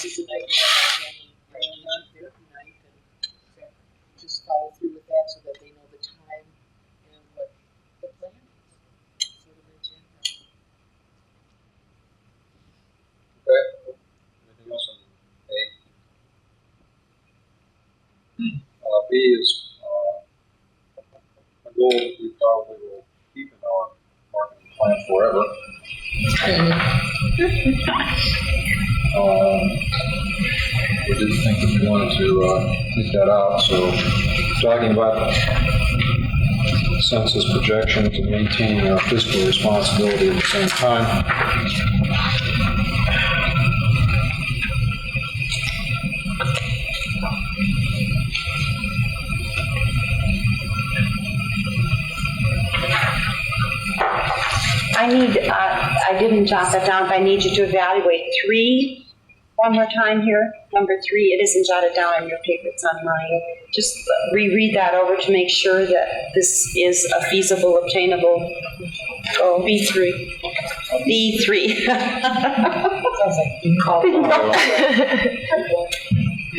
is a night therapy night, and just follow through with that so that they know the time and what the plan is, sort of an agenda. Okay. Anything else on A? B is a goal that we probably will keep in our marketing plan forever. We didn't think that we wanted to take that out, so talking about census projections and maintaining our fiscal responsibility at the same time. I didn't jot that down, but I need you to evaluate 3 one more time here. Number 3, it isn't jotted down on your paper, it's on mine. Just reread that over to make sure that this is a feasible, obtainable goal. B3.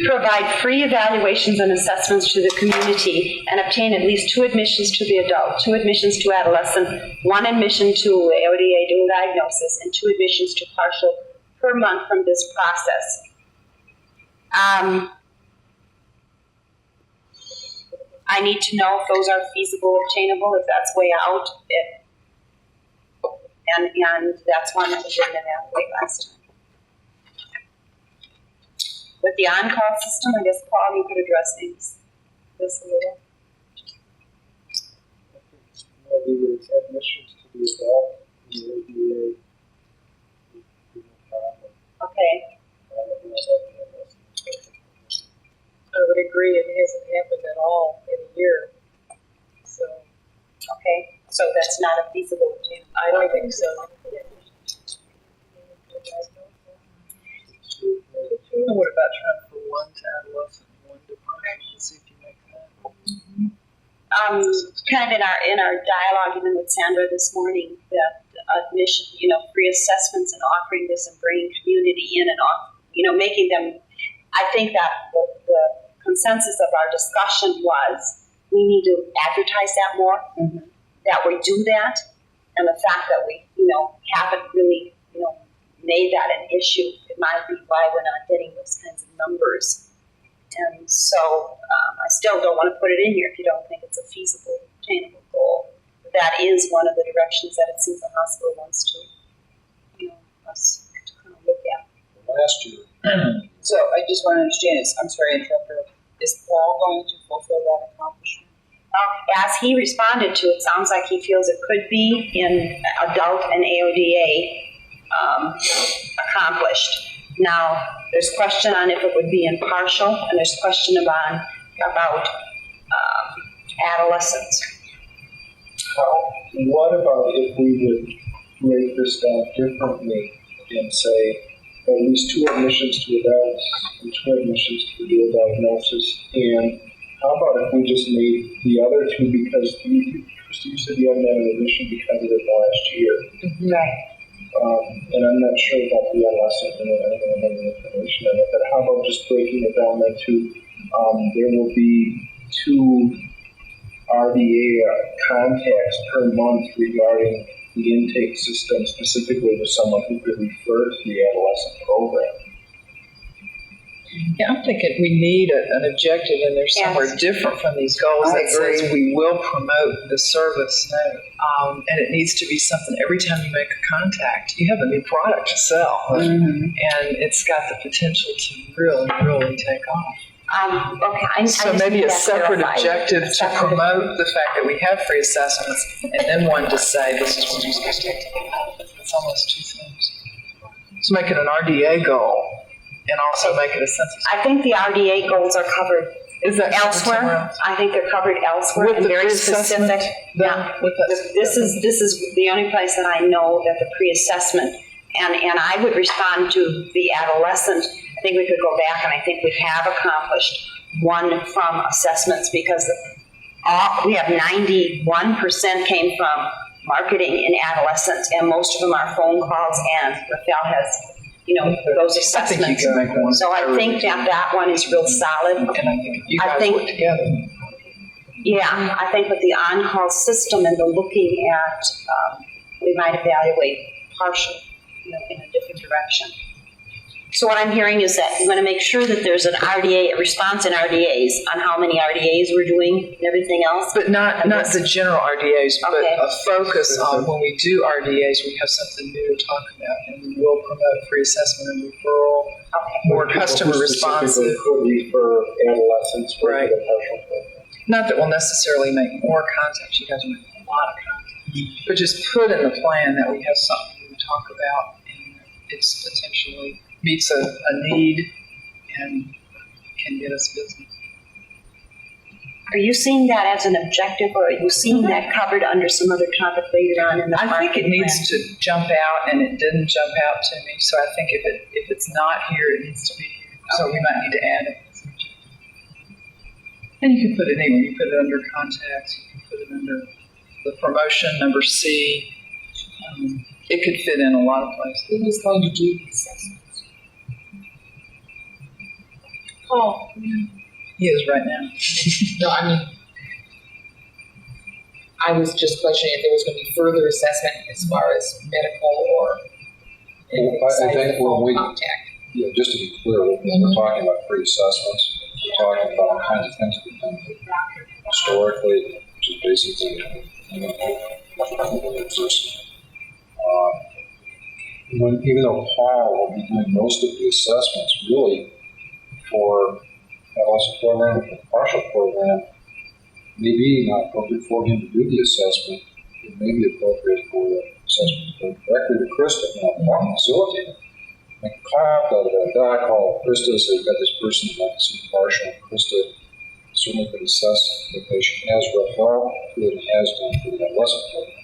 Provide free evaluations and assessments to the community and obtain at least 2 admissions to the adult, 2 admissions to adolescent, 1 admission to AODA dual diagnosis, and 2 admissions to partial per month from this process. I need to know if those are feasible, obtainable, if that's way out, and that's one that we didn't evaluate last time. With the on-call system, I guess, Paul, you could address this a little. Maybe with admissions to the adult and the ADA. Okay. I would agree, it hasn't happened at all in a year. So, okay, so that's not a feasible obtainable. I don't think so. And what about trying for 1 to adolescent, 1 to partial? See if you make that. Kind of in our dialogue even with Sandra this morning, that admission, free assessments and offering this and bringing community in and making them. I think that the consensus of our discussion was we need to advertise that more, that we do that, and the fact that we haven't really made that an issue. It might be why we're not getting those kinds of numbers. And so I still don't want to put it in here if you don't think it's a feasible, attainable goal. That is one of the directions that it seems the hospital wants to, us to kind of look at. Last year. So I just want to understand, I'm sorry to interrupt her, is Paul going to fulfill that accomplishment? As he responded to it, sounds like he feels it could be in adult and AODA accomplished. Now, there's question on if it would be in partial, and there's question about adolescents. What about if we would break this down differently and say at least 2 admissions to adults and 2 admissions to the dual diagnosis? And how about if we just made the other 2 because Christy, you said you hadn't had an admission because of it last year. Right. And I'm not sure about the adolescent and anything about the information on it, but how about just breaking it down into there will be 2 RDA contacts per month regarding the intake system, specifically with someone who could refer to the adolescent program. Yeah, I'm thinking we need an objective in there somewhere different from these goals that says we will promote the service. And it needs to be something every time you make a contact, you have a new product to sell. And it's got the potential to really, really take off. So maybe a separate objective to promote the fact that we have free assessments, and then one to say this is what you're supposed to take. It's almost 2 things. So make it an RDA goal and also make it a census. I think the RDA goals are covered elsewhere. I think they're covered elsewhere with and the very specific. This is the only place that I know that the pre-assessment, and I would respond to the adolescent. I think we could go back, and I think we have accomplished 1 from assessments because we have 91% came from marketing in adolescents, and most of them are phone calls, and Rafael has those I think you assessments. can make one. So I think that one is real solid. And I think if you I guys think- work together. Yeah, I think with the on-call system and the looking at, we might evaluate partial, in a different direction. So what I'm hearing is that we want to make sure that there's a response in RDAs on how many RDAs we're doing and everything else. But not the general RDAs, but Okay. a focus on when we do RDAs, we have something new to talk about, and we will promote free assessment and referral, Okay. more customer Specifically responsive. could refer adolescents for Right. the partial program. Not that we'll necessarily make more contacts, you guys will make a lot of contacts, but just put in the plan that we have something to talk about, and it's potentially meets a need and can get us business. Are you seeing that as an objective, or are you seeing that covered under some other topic later on in the I think it market needs to jump out, and it didn't jump out to me, so I think if it's not here, it needs to be here. So we might need to add it. And you can put it anywhere. You put it under contacts. You can put it under the promotion, number C. It could fit in a lot of places. Who is going to do the assessments? Oh, He is right now. No, I mean, I was just questioning if there was going to be further assessment as far as medical or Well, I think when phone we- contact. Yeah, just to be clear, when we're talking about free assessments, we're talking about all kinds of things we've done historically, which is basically, even though Paul will be doing most of the assessments, really, for adolescent program, for the partial program, maybe not appropriate for him to do the assessment, it may be appropriate for the assessment to go directly to Krista, one facilitator. Make a call, call Krista, say, we've got this person who wants to see partial. Krista certainly could assess the patient as referral to it, has done for the adolescent program.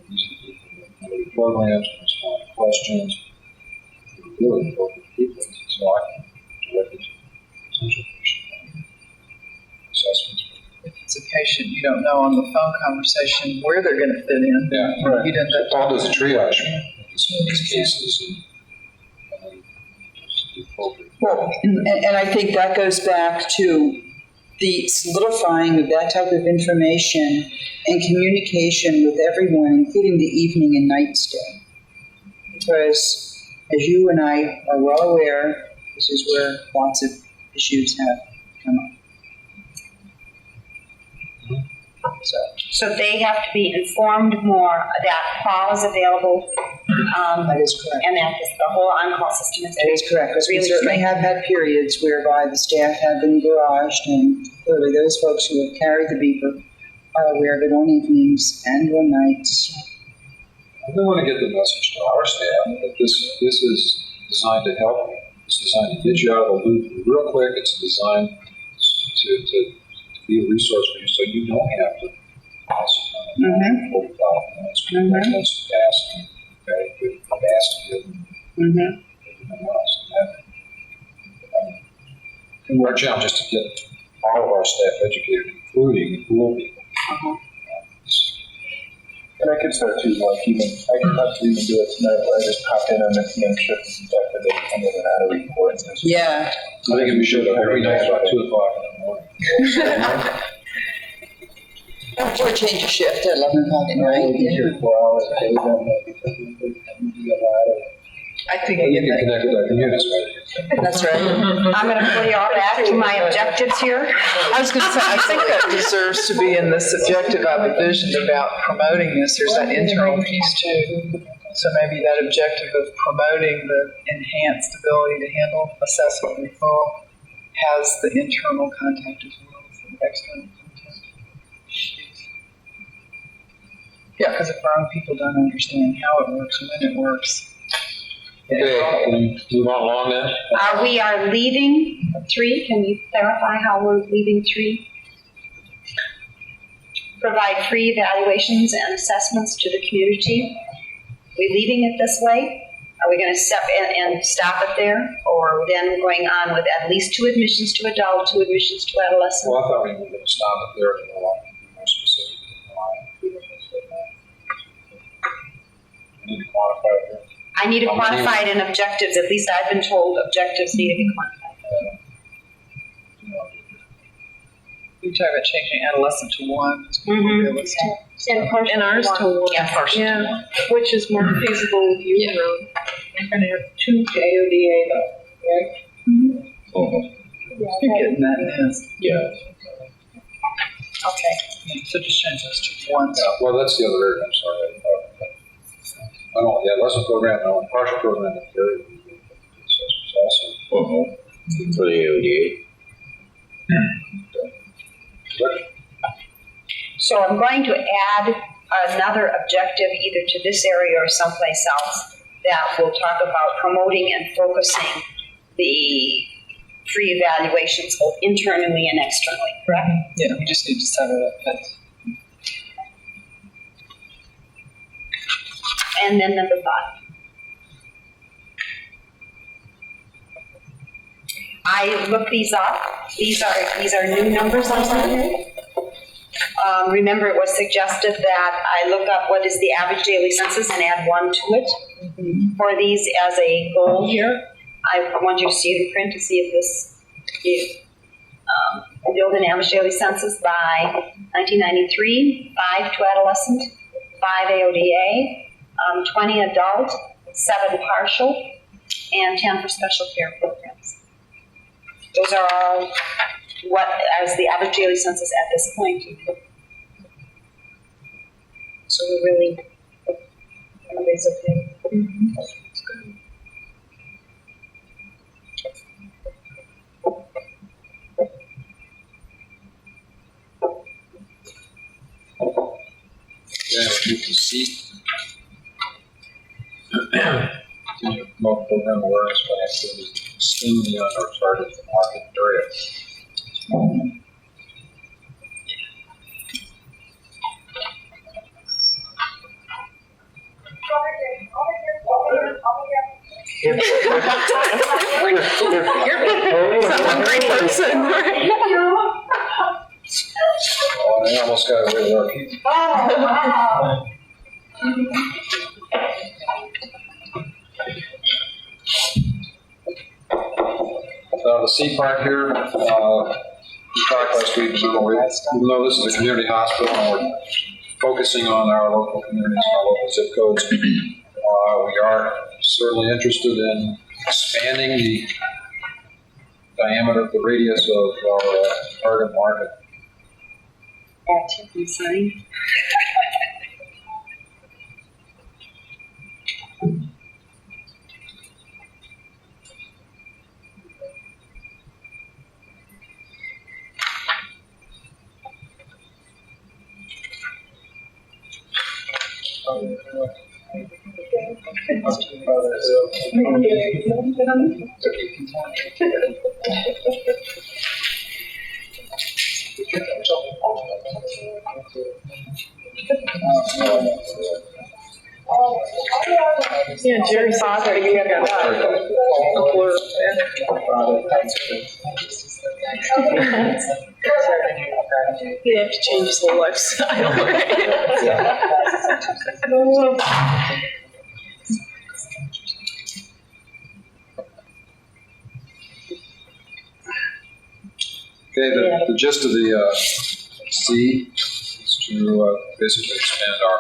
These are the people that know the programs, respond to questions, really appropriate people. So I can direct it to potential patient assessments. If it's a patient you don't know on the phone conversation where they're going to fit in, Yeah, right. you'd end up Paul does a triage of these cases and just the appropriate. Well, and I think that goes back to the solidifying of that type of information and communication with everyone, including the evening and night stay. Because, as you and I are well aware, this is where lots of issues have come up. so they have to be informed more that Paul is available, That is correct. and that the whole on-call system is That is correct, because we really certainly have had periods whereby the staff have been barraged, and clearly those folks who have carried the beeper are aware of it on evenings and on nights. I do want to get the message to our staff that this is designed to help you. It's designed to get you out of the loop real quick. It's designed to be a resource for you so you don't have to pass 45 minutes, minutes fast, okay, good capacity, and everything else. And our challenge is to get all of our staff educated, including pool people. And I could start to, I could have to even do it tonight, where I just pop in on the PM shift and activate some of it out of report. And just- Yeah, I think we should every night about 2 o'clock in the morning. or change a shift at 11 o'clock at night. We'll be here 4 hours a day, then, because we do a lot of. I think You again, can connect with our communities, right? That's right. I'm going to pull you all back to my objectives here. I was going to say, I think that deserves to be in the subjective I envisioned about promoting this. There's that internal piece too. So maybe that objective of promoting the enhanced ability to handle assessment and referral has the internal contact as well as the external contact. Yeah, because if our own people don't understand how it works, when it works. Okay, can we move on along then? We are leaving 3. Can you clarify how we're leaving 3? Provide free evaluations and assessments to the community. We leaving it this way? Are we going to step in and stop it there? Or then going on with at least 2 admissions to adult, 2 admissions to adolescent? Well, I thought we were going to stop it there and go on to be more specific. We need to quantify it here. I need to How many? quantify it in objectives. At least I've been told objectives need to be quantified. We talk about changing adolescent to 1. It's more Mhm. realistic. And ours to 1. Yeah, partial to Yeah, 1. which is more feasible with you, Yeah. Road. You're gonna have 2 to AODA though, right? You're getting that now. Yeah. Okay. So just change those to 1. Yeah, well, that's the other area, I'm sorry. I don't, yeah, lesson program, no, partial program, that's very, assessments also. For the AODA. So I'm going to add another objective either to this area or someplace else that will talk about promoting and focusing the free evaluations both internally and externally, correct? Yeah, we just need to set it up. That's And then number 5. I looked these up. These are new numbers on here. Remember, it was suggested that I look up what is the average daily census and add 1 to it. For these as a goal here, I want you to see it in print to see if this build an average daily census by 1993, 5 to adolescent, 5 AODA, 20 adult, 7 partial, and 10 for special care programs. Those are all what as the average daily census at this point. So we're really, everybody's okay. Yeah, you can see. Continue to promote program awareness by activities extend beyond our target market area. Oh, I almost got away with our people. The C part here, we talked last week, even though this is a community hospital, and we're focusing on our local communities and our local zip codes, we are certainly interested in expanding the diameter, the radius of our target market. Active and sign. Yeah, Jerry Father, you have a blur. You have to change his whole lifestyle, Okay, the gist of the C is to basically expand our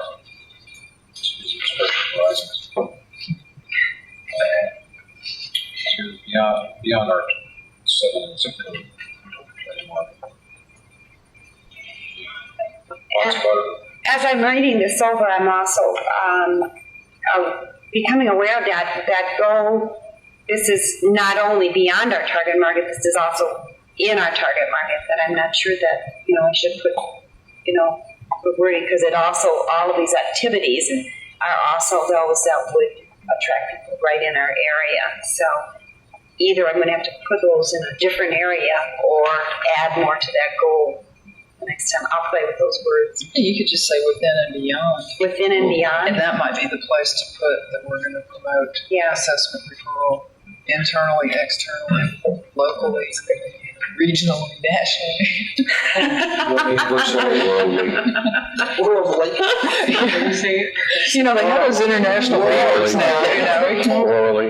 expression horizons to beyond our 7 zip code. Lots about it. As I'm writing this over, I'm also becoming aware of that goal. This is not only beyond our target market, this is also in our target market, that I'm not sure that, I should put, the wording, because it also, all of these activities are also those that would attract people right in our area. So either I'm going to have to put those in a different area or add more to that goal. The next time I'll play with those words. You could just say within and beyond. Within and beyond. And that might be the place to put that we're going to promote assessment referral internally, externally, locally, regionally, nationally. Worldly. You know, they have those international awards now, you know. Orally.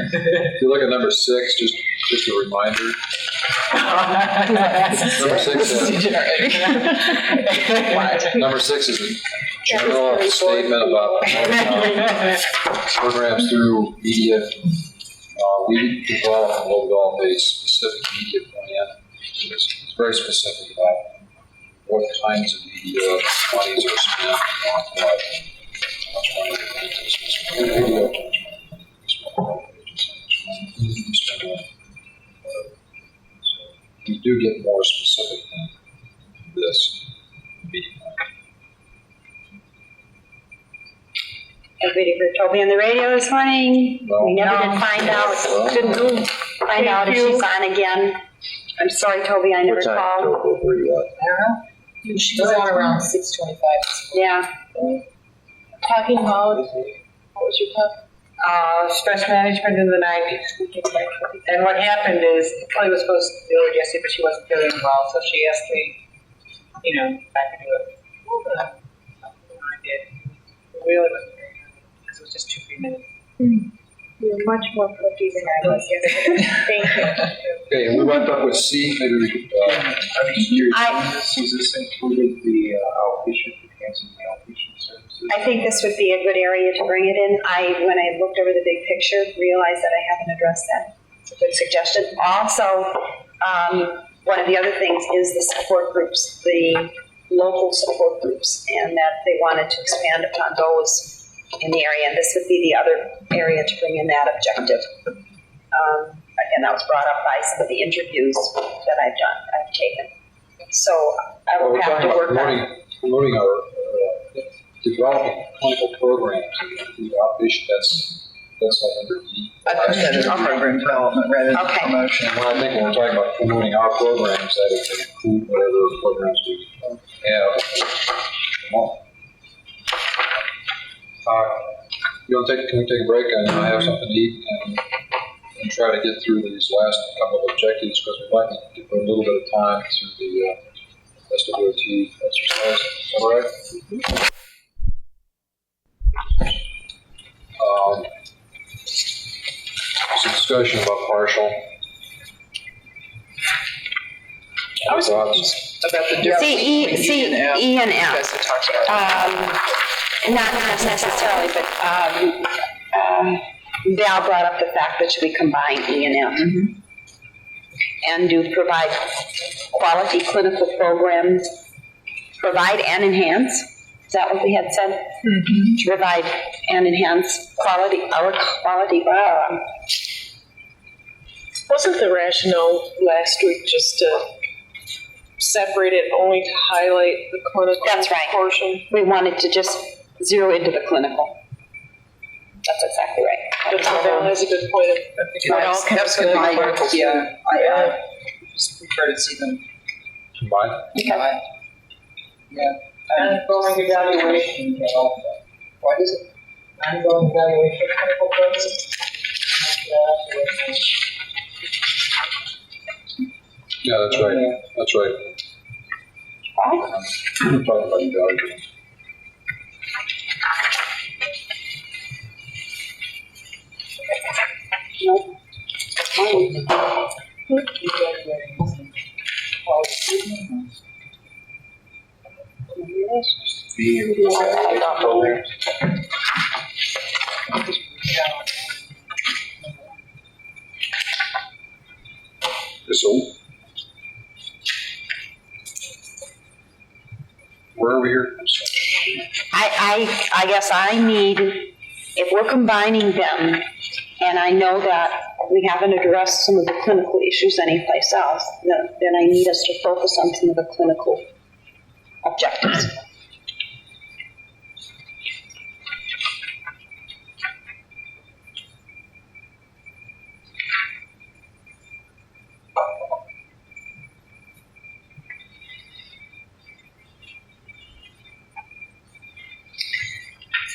If you look at number 6, just a reminder. Number 6 is a general statement about programs through media. We develop and will develop a specific media plan. It's very specific about what kinds of media monies are spent on what. We do get more specific than this meeting. Everybody heard Toby on the radio this morning? No. We never did find out if she's on again. I'm sorry, Toby, I never What time? called. Where you at? She was on around 6:25. Yeah, Talking about, what was your topic? Stress management in the 90s. And what happened is, Kelly was supposed to do it yesterday, but she wasn't feeling well, so she asked me, if I could do it. I did. It really wasn't very good, because it was just 2-3 minutes. You're much more cookie than I was yesterday. Thank you. Okay, we wrapped up with C. Maybe we could, Is this included the outpatient, enhancing the outpatient services? I think this would be a good area to bring it in. When I looked over the big picture, realized that I haven't addressed that. It's a good suggestion. Also, one of the other things is the support groups, the local support groups, and that they wanted to expand upon those in the area. And this would be the other area to bring in that objective. Again, that was brought up by some of the interviews that I've taken. So I will we're have talking to about work on. promoting our, developing clinical programs in the outpatient, that's like under E. I think that is program development rather than Okay. promotion. And when I think when we're talking about promoting our programs, that would include whatever programs we have. Can we take a break and I have something to eat and try to get through these last couple of objectives, because we'd like to put a little bit of time through the SWOT exercise. Is that all right? Some discussion about partial. I was Thoughts? about the difference between E and You F. guys have talked about Not necessarily, but Val brought up the fact that should we combine E and F? And do provide quality clinical programs, provide and enhance. Is that what we had said? To provide and enhance our quality. Wasn't the rationale last week just to separate it only to highlight the clinical That's right. portion? We wanted to just zero into the clinical. That's exactly right. But Val has a good point. That's good. Yeah, I just prefer to see them Combined? combined. Yeah. Ongoing evaluation. What is it? Ongoing evaluation clinical programs. Yeah, that's right. That's right. We're talking about evaluation. Being able to evaluate the programs. So, where are we here? I guess I need, if we're combining them, and I know that we haven't addressed some of the clinical issues anyplace else, then I need us to focus on some of the clinical objectives.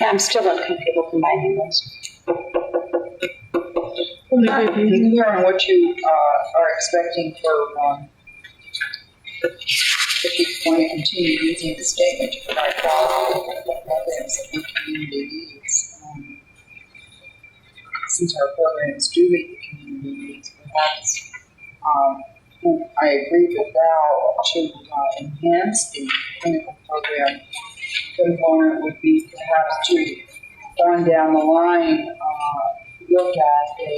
Yeah, I'm still uncomfortable combining those. Clear on what you are expecting for, if you want to continue using the statement to provide quality programs that meet community needs. Since our programs do meet the community needs, perhaps, I agree with Val to enhance the clinical program component would be perhaps to, on down the line, look at a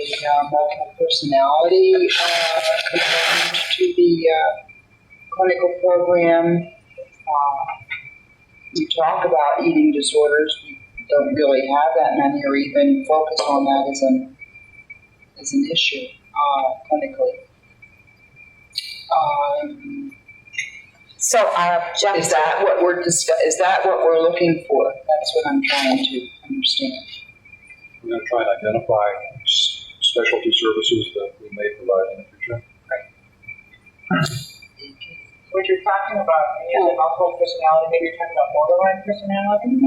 multiple personality component to the clinical program. We talk about eating disorders. We don't really have that many or even focus on that as an issue clinically. So our objective. Is that what we're is that what we're looking for? That's what I'm trying to understand. We're going to try and identify specialty services that we may provide in the future. What you're talking about, is a multiple personality, maybe you're talking about borderline personality?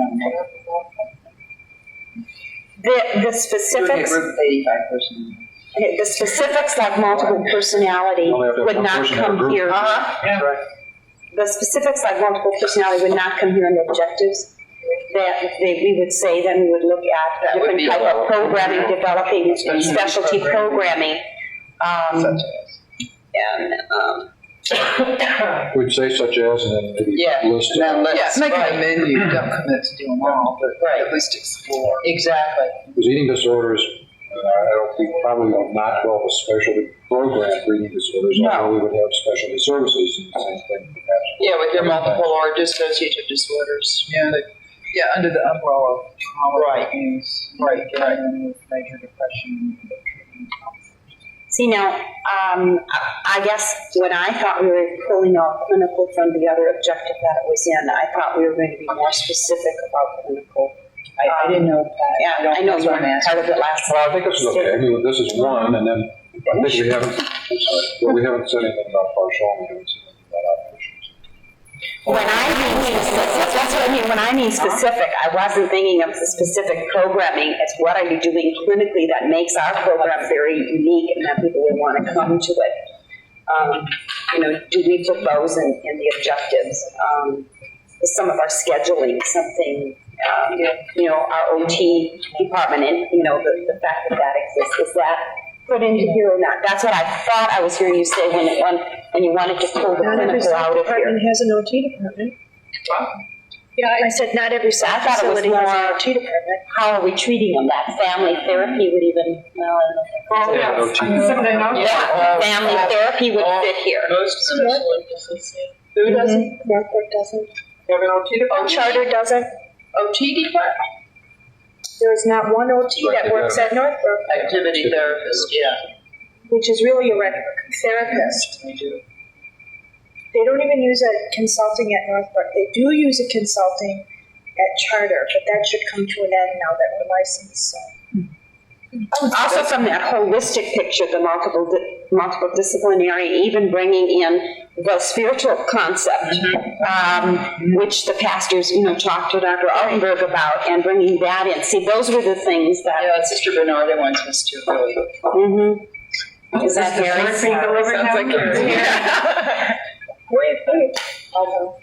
The specifics, Group of 85%. the specifics like multiple personality Only have to have would one not person in a come group. here. The specifics like multiple personality would not come here under objectives. We would say, then we would look at That would different be type a of programming, developing specialty programming. Such We'd say such as, and then maybe Yeah, list and then it. Yes, make it a menu, don't commit to doing them all, but at least explore. Exactly. Because eating disorders, I don't think probably will not develop a specialty program for eating disorders, No. although we would have specialty services and the same thing perhaps. Yeah, with your multiple or dissociative disorders. Yeah, under the umbrella of trauma. Right. Use. Right. With major depression. See now, I guess when I thought we were pulling off clinical from the other objective that it was in, I thought we were going to be more specific about clinical. I didn't know that. Yeah, I know you were part of it last. Well, I think this is okay. I mean, this is one, and then I think we haven't, I'm sorry, well, we haven't said anything about partial, and we haven't said anything about outpatients. When I mean specific, that's what I mean. When I mean specific, I wasn't thinking of the specific programming. It's what are you doing clinically that makes our program very unique and that people will want to come to it. Do we put those in the objectives? Some of our scheduling, something, our OT department, and the fact that exists, is that put into here or not? That's what I thought I was hearing you say when you wanted to pull the Not every clinical out psych of here. department has an OT department. Yeah, I said not every psych I thought it was facility has an more- OT department. How are we treating them? That family therapy would even, well, I don't know. Yeah, no team. Yeah, family therapy would fit here. Most special emphasis. Who doesn't? Northbrook doesn't. You have an OT department? Charter doesn't. OT department? There is not one OT Right, that works at Northbrook, Activity therapist, yeah. which is really a therapist. They do. They don't even use a consulting at Northbrook. They do use a consulting at Charter, but that should come to an end now that we're licensed, so. Also from that holistic picture, the multiple disciplinary, even bringing in the spiritual concept, which the pastors, talked to Dr. Altenberg about, and bringing that in. See, those were the things that. Yeah, Sister Bernarda wants us to really. Mm-hmm. Is that very being delivered Sounds now? like it's.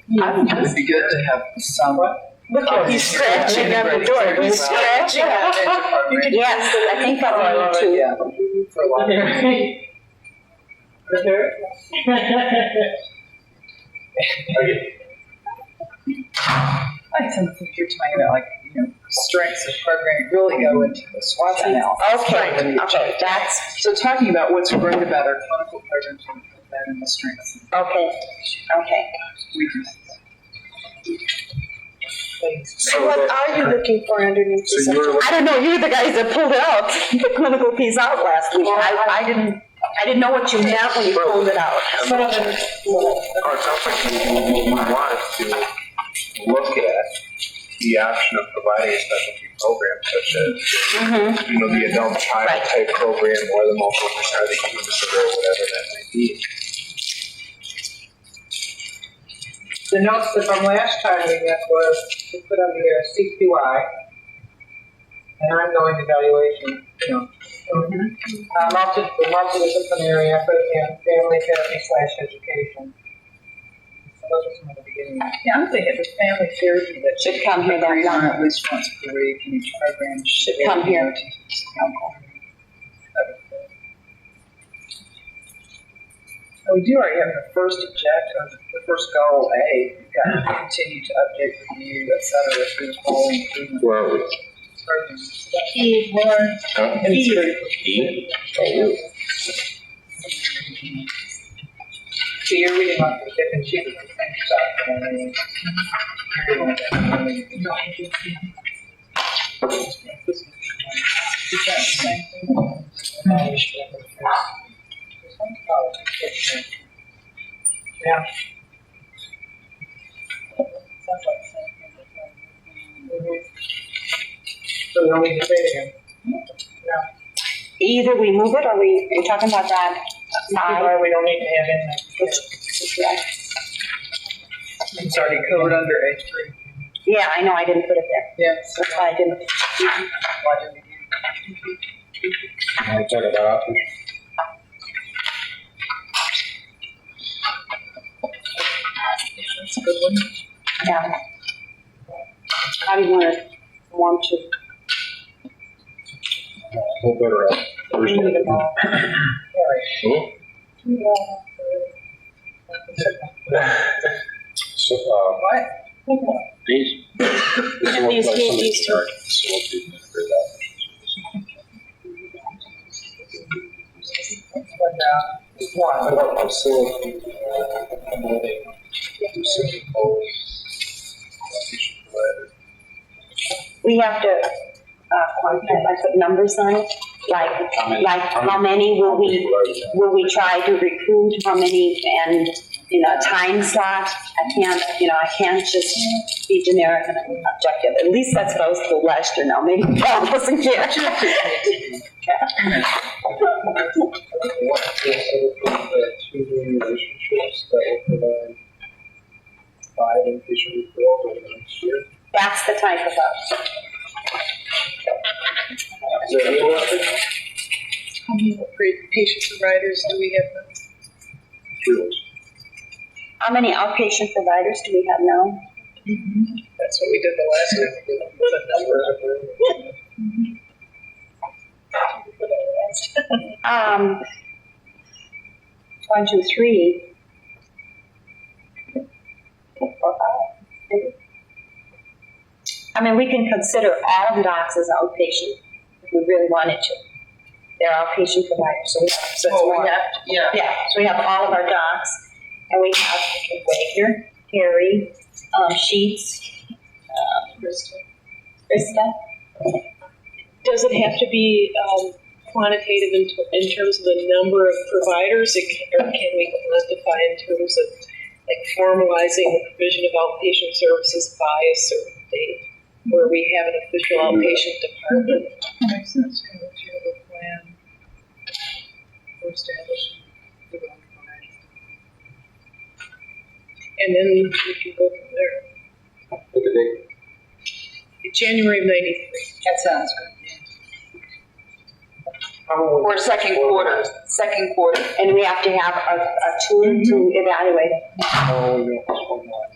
It would be good to have some. Look at, he's scratching at the door. He's scratching at it. Yes, I think that we need to. Yeah. For a lot of I think you're talking about strengths of programming really go into the SWOT analysis. Okay, that's, So talking about what's great about our clinical programs, we put that in the strengths and okay. weaknesses. So what are you looking for underneath this? So you're, I don't know, you're the guys that pulled it out, the clinical piece out last week. I didn't know what you meant when you pulled it out. It sounds like we want to look at the option of providing a specialty program such as, the adult child Right. type program or the multiple personality disorder or whatever that might be. The notes from last time we met were, we put under here CQI and ongoing evaluation, Multidisciplinary effort in family therapy / education. So those are some of the beginning. Yeah, I'm thinking the family therapy that Should come here that agree on number. at least once per week in each program Should come here. We do already have the first objective, the first goal A, you've got to continue to update, review, et cetera, through the following improvement Where are we? programs. Huh? And it's very So you're reading off the different sheets of the same stuff. Yeah. So we don't need to say it again. Either we move it or you're talking about that side. Or we don't need to have in It's already covered under A3. Yeah, I know, I didn't put it there. Yes. That's why I didn't. Why didn't you? Want to talk about outpatient? That's a good one. Yeah. How do you want to? A little better at Thursday. So, What? these. And these two. So we'll do integrated About facility, promoting, receiving We have to, quantify, like put numbers on it, like how many will we try to recruit, how many, and, time slot. I can't just be generic and objective. At least that's supposed to last year now, maybe Cal doesn't care. two new relationships that will provide 5 inpatient referrals over the next year. That's the type of, Is that realistic? How many patient providers do we have now? how many outpatient providers do we have now? That's what we did the last time. The number. 1, 2, 3, 4, 5. maybe. I mean, we can consider all of the docs as outpatient if we really wanted to. They're outpatient providers, so we have, so it's more. Yeah, so we have all of our docs, and we have Wagner, Harry, Sheets, Krista. Does it have to be quantitative in terms of the number of providers, or can we quantify in terms of like formalizing the provision of outpatient services by a certain date, where we have an official outpatient department? Makes sense, yeah, that you have a plan for establishing the plan. And then we can go from there. Pick a date. January of '93. That sounds good. Or second quarter. And we have to have a tool to evaluate it. Oh, no, that's one more.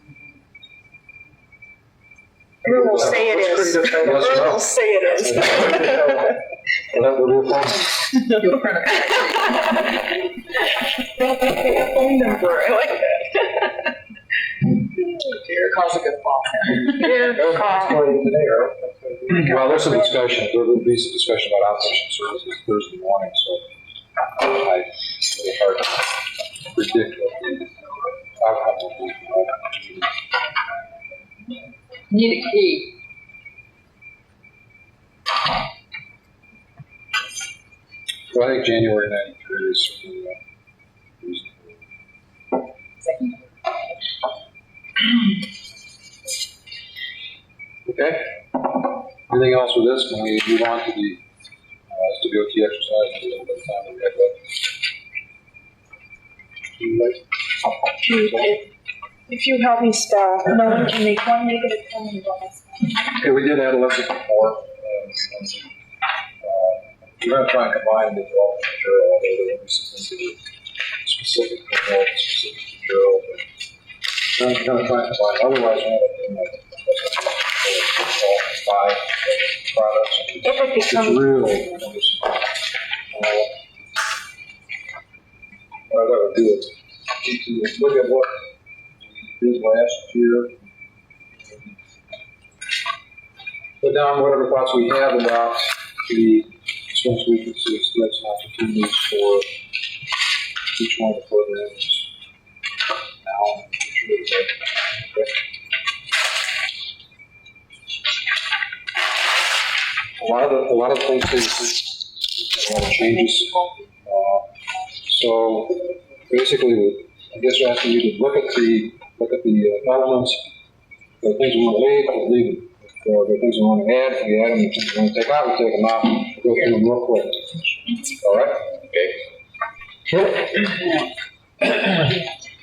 Earl will say it is. Earl will say it is. You'll print a phone number, I like that. Dear, calls a good ball. That's going today, right? Well, there's some discussion, there will be some discussion about outpatient services Thursday morning, so it's really hard to predict what the outcome will be. Need a key. So I think January 93 is certainly reasonable. Okay. Anything else with this? Can we move on to the SWOT exercise? A little bit of time that we have left. If you help me spell, no one can make one negative comment on this. Okay, we did adolescent before. we're gonna try and combine the development with Gerald, although there will be some things that are specific to Gerald, specific to Gerald, but we're gonna try and combine, otherwise we're gonna do like all 5 products. If it It's becomes, really, what I gotta do is to look at what we did last year. Put down whatever thoughts we have about the strengths, weaknesses, threats, and opportunities for each one of the programs now and in the future. Okay. A lot of things, a lot of changes. So basically, I guess we're asking you to look at the elements. If there are things we want to leave, we'll leave them. If there are things we want to add, we add them. If things we want to take out, we take them out. We'll go through them real quick. All right? Okay. Sure.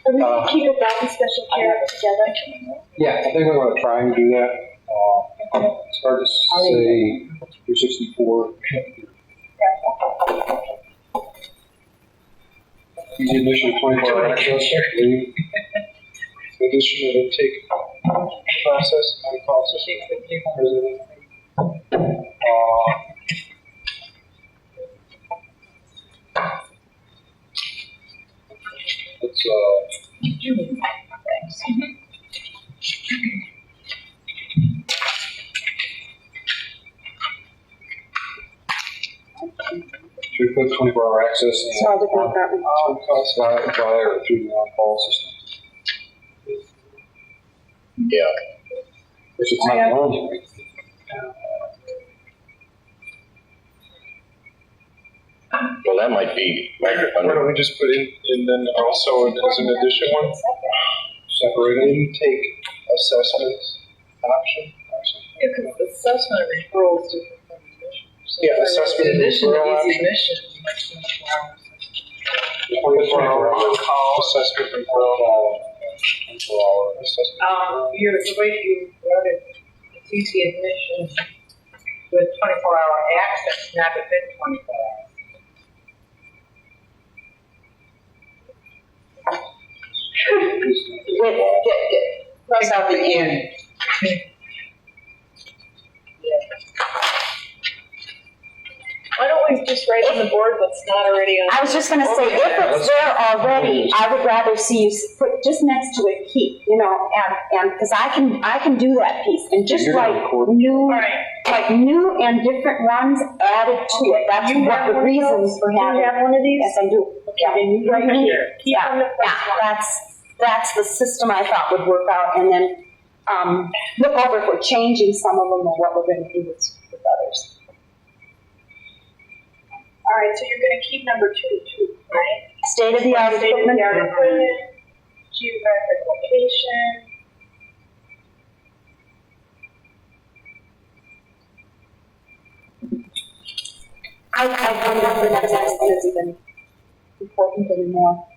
Are we gonna keep a dog and special care together? Yeah, I think we're going to try and do that. It's hard to say 364. Easy admission, 24-hour access, leave. Addition and intake process, Let's, should we put 24-hour access in? So I'll develop that one. Via or through the on-call system? Yeah. Which it's not the only way. Well, that might be right why don't under, we just put in, and then also as an addition one, Separated. intake assessment option? Yeah, because assessment and referral is different from admission. So Yeah, for assessment and addition to referral easy option. admission, you might 24-hour on-call assessment referral. 24-hour assessment. The way you wrote it, it's easy admission with 24-hour access, not within 24 hours. Cross out the end. Why don't we just write on the board what's not already on? I was just gonna say, if it's there already, I would rather see you put just next to it, keep, and, because I can do that piece, and just You're gonna like record. new, Alright. like new and different ones added to it, that's You what have the one of reasons those? for Do you having. have one of these? Yes, I do. Okay, then you right here. Keep on the first one. That's the system I thought would work out, and then, look over if we're changing some of them or what we're gonna do with others. All right, so you're gonna keep number 2 too, right? State-of-the-art equipment. State-of-the-art equipment, geographic location. I wonder if the next one is even important anymore.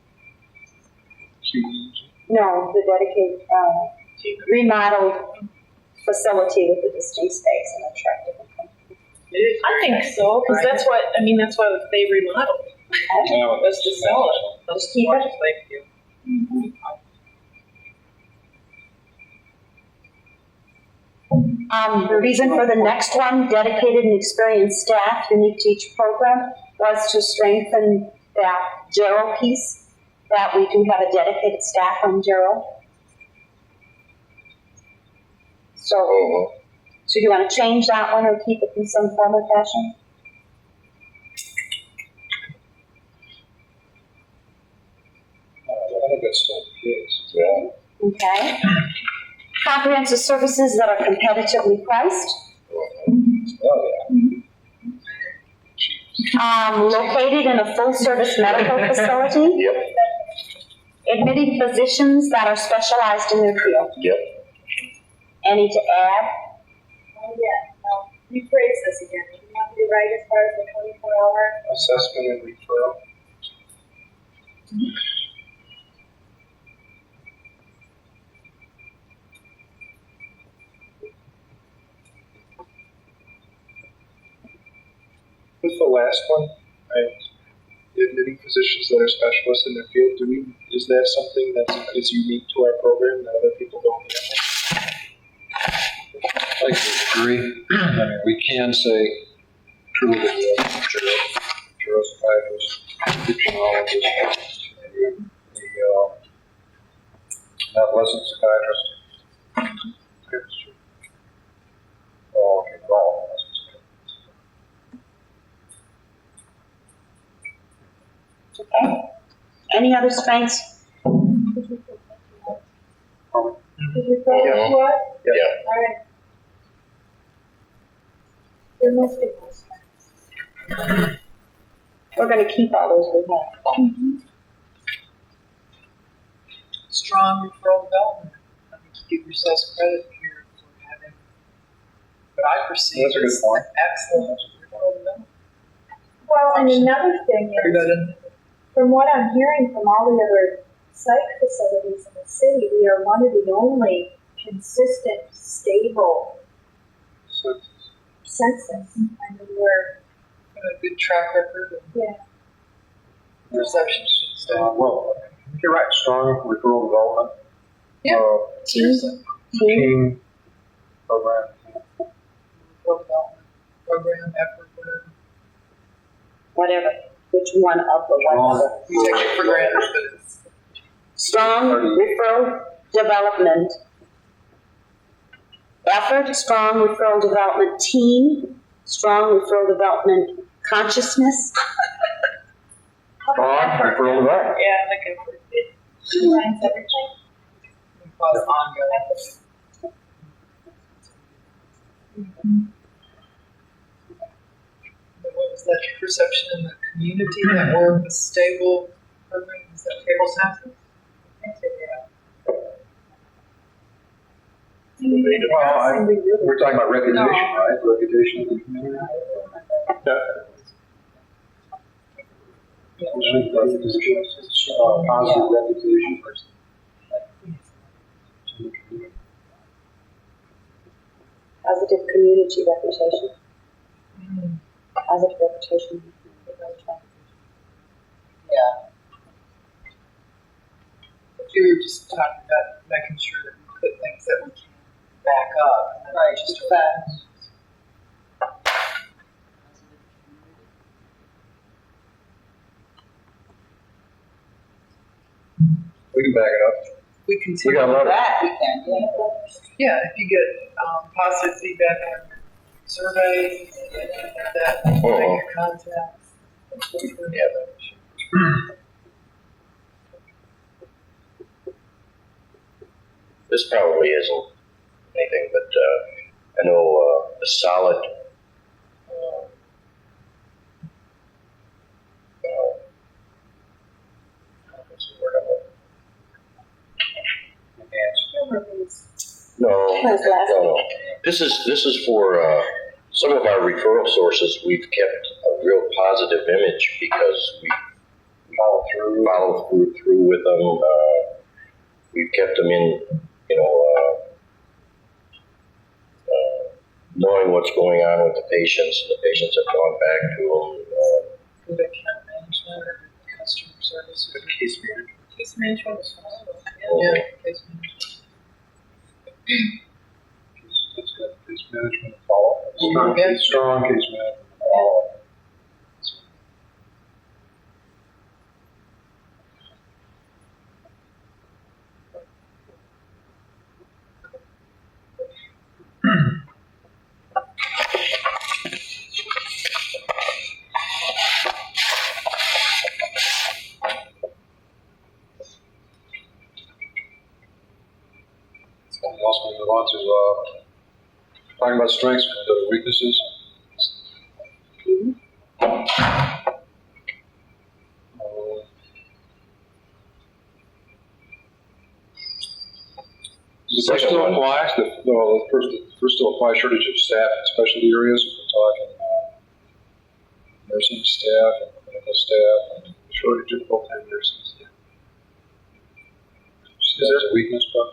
No, the dedicated, remodeled facility with the distinct space and attractive and comfortable. I think so, because that's what, that's why they remodeled, was to sell it. Just keep it. Like you. The reason for the next one, dedicated and experienced staff, unique to each program, was to strengthen that Gerald piece, that we do have a dedicated staff on Gerald. So, do you want to change that one or keep it in some form or fashion? I think that's still the case. yeah. Okay. Comprehensive services that are competitively priced. Located in a full-service medical facility. Yep, Admitting physicians that are specialized in their field. yep. Any to add? Oh, yeah, no, rephrase this again. You want me to write as far as the 24-hour? Assessment and referral. With the last one, right, admitting physicians that are specialists in their field, is that something that is unique to our program that other people don't have? I agree. I mean, we can say truly neuropsychiatrist, functionologist, adolescent psychiatrist. Oh, okay, wrong. Okay. Any other strengths? Did you throw Yeah. it to us? Yeah. All right. There must be more strengths. We're gonna keep all those we have. Strong referral development. I think you give yourselves credit here for having what I perceive That's a good as point. excellent referral development. Well, and another thing is, Everybody, from what I'm hearing from all the other psych facilities in the city, we are one of the only consistent, stable census. I mean, we're, a good track record of yeah. perception. Well, you're right, strong referral development. Yeah. Seriously. Team program. Referral development program, effort, whatever. Whatever, which one of the ones? We take it for granted, but it's. Strong referral development. Effort, strong referral development team, strong referral development consciousness. Strong referral development. Yeah, like effort. Combines everything. Cause ongoing. What was that perception in the community that we're a stable program? Is that stable census? Well, we're talking about reputation, right? Reputation in the community. Positive reputation. Positive community reputation. Positive reputation. Yeah. But you were just talking about making sure that we put things that we can back up. And right, just facts. We can back it up. We We continue got a lot of- That we can, Yeah, if you get positive feedback on your survey, that make your contacts. This probably isn't anything, but I know a solid what's the word I'm looking for? No. This is for some of our referral sources. We've kept a real positive image because we follow through with them. We've kept them in, knowing what's going on with the patients, and the patients have gone back to them. Good account management or customer service or case management. Case management is fine. Yeah, case management. That's good. Case management and follow-up. Yeah. Strong case management and follow-up. Something else we move on to, talking about strengths, we go to weaknesses. Does the first still apply? The first still apply shortage of staff in specialty areas. We're talking nursing staff and clinical staff and shortage of full-time nursing staff. Is that a weakness, Buck?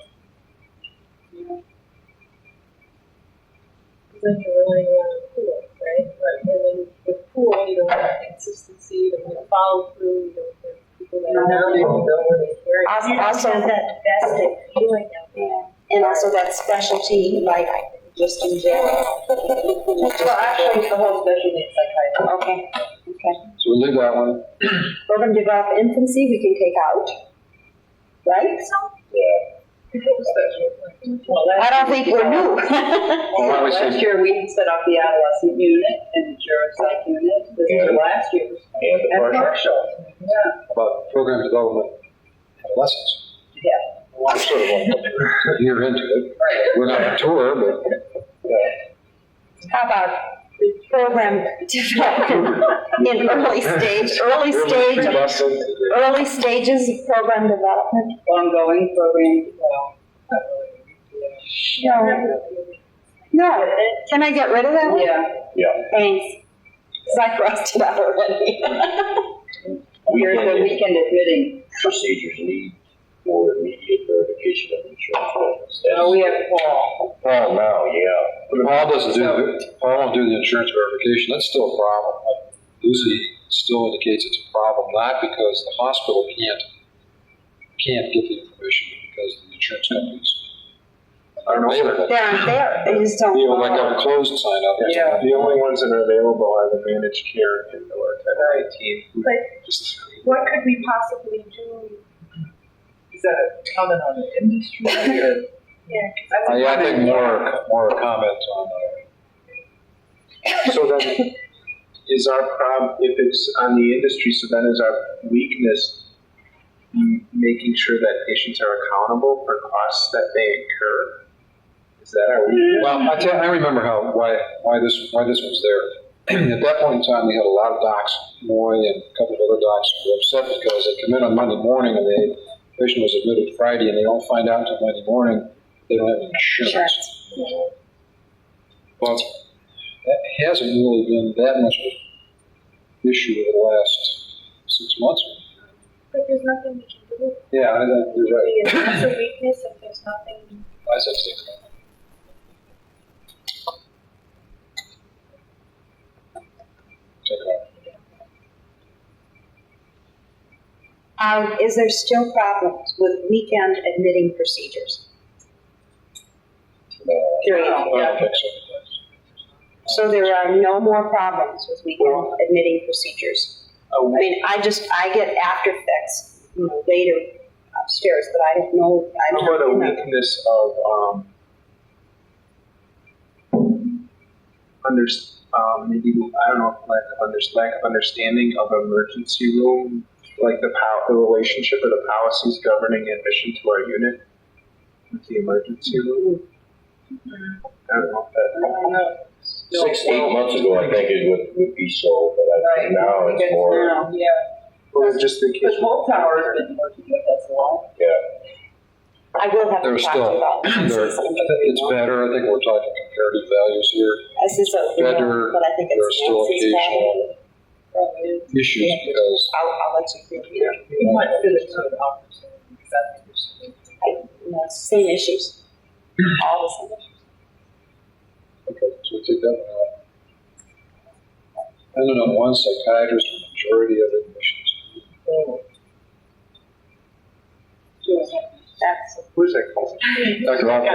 Then you're running around a pool, right? But and then with pool, down, you don't have consistency, you don't have follow through, you don't have people that are down there, you know where they carry. Also, Also, that vested feeling of yeah, and also that specialty, like, just in general. Well, actually, it's the whole special needs psychiatry. Okay, okay. So we leave that one. Program develop infancy, we can take out, right? Well, I don't think we're new. Why we say- last year, we set up the adolescent unit and the geropsych unit. This is last year's. And the And partial. partial. Yeah. About program development adolescents. Yeah. We're sort of a year into it. We're not on tour, but How about program development in early stages of program development? Ongoing program, well, No, can I get rid of that one? yeah. Thanks. 'Cause I crossed it out already. Here's the weekend admitting. Procedures need for immediate verification of insurance payments. Oh, we have Paul. Paul now, yeah. But Paul doesn't do, Paul won't do the insurance verification, that's still a problem. Like Lucy still indicates it's a problem, not because the hospital can't get the information, but because the insurance companies aren't available. They aren't there, they just don't. You know, like a closed sign up. Yeah. The only ones that are available are the managed care and or Title 18. But Just what could we possibly do? Is that a comment on the industry or? Yeah, I think more a comment on, so then, is our problem if it's on the industry? So then, is our weakness making sure that patients are accountable for costs that they incur? Is that our weakness? well, I remember why this was there. At that point in time, we had a lot of docs, Moy and a couple of other docs who were upset because they come in on Monday morning and the patient was admitted Friday and they don't find out until Monday morning they don't have any insurance. But that hasn't really been that much of an issue over the last 6 months. but there's nothing we can do. Yeah, I think you're right. It's a weakness if there's nothing. I said 6 months. Check it out. Is there still problems with weekend admitting procedures? Period. I don't think so. So there are no more problems with weekend admitting procedures. I mean, I get after effects, later upstairs, but I don't know. I'm How not about a in that. weakness of maybe I don't know, lack of understanding of emergency room, like the relationship of the policies governing admission to our unit with the emergency room. I don't know if that. 6 to 8 months ago, I think it would be so, but I think now it's more, Now, yeah. Or just the Because case. Hope Tower has been working with us a lot. yeah. I will have to There's talk to you still, about it's better, I think we're talking comparative values here. This is a, Better, but I think there are it's still Nancy's problem. occasional issues because I'll let you hear. We might fit it to an officer, because that's Same issues. All the same issues. okay, so we take that one out. I don't know, one psychiatrist for the majority of admissions. That's, Who's that called? Dr. Alford.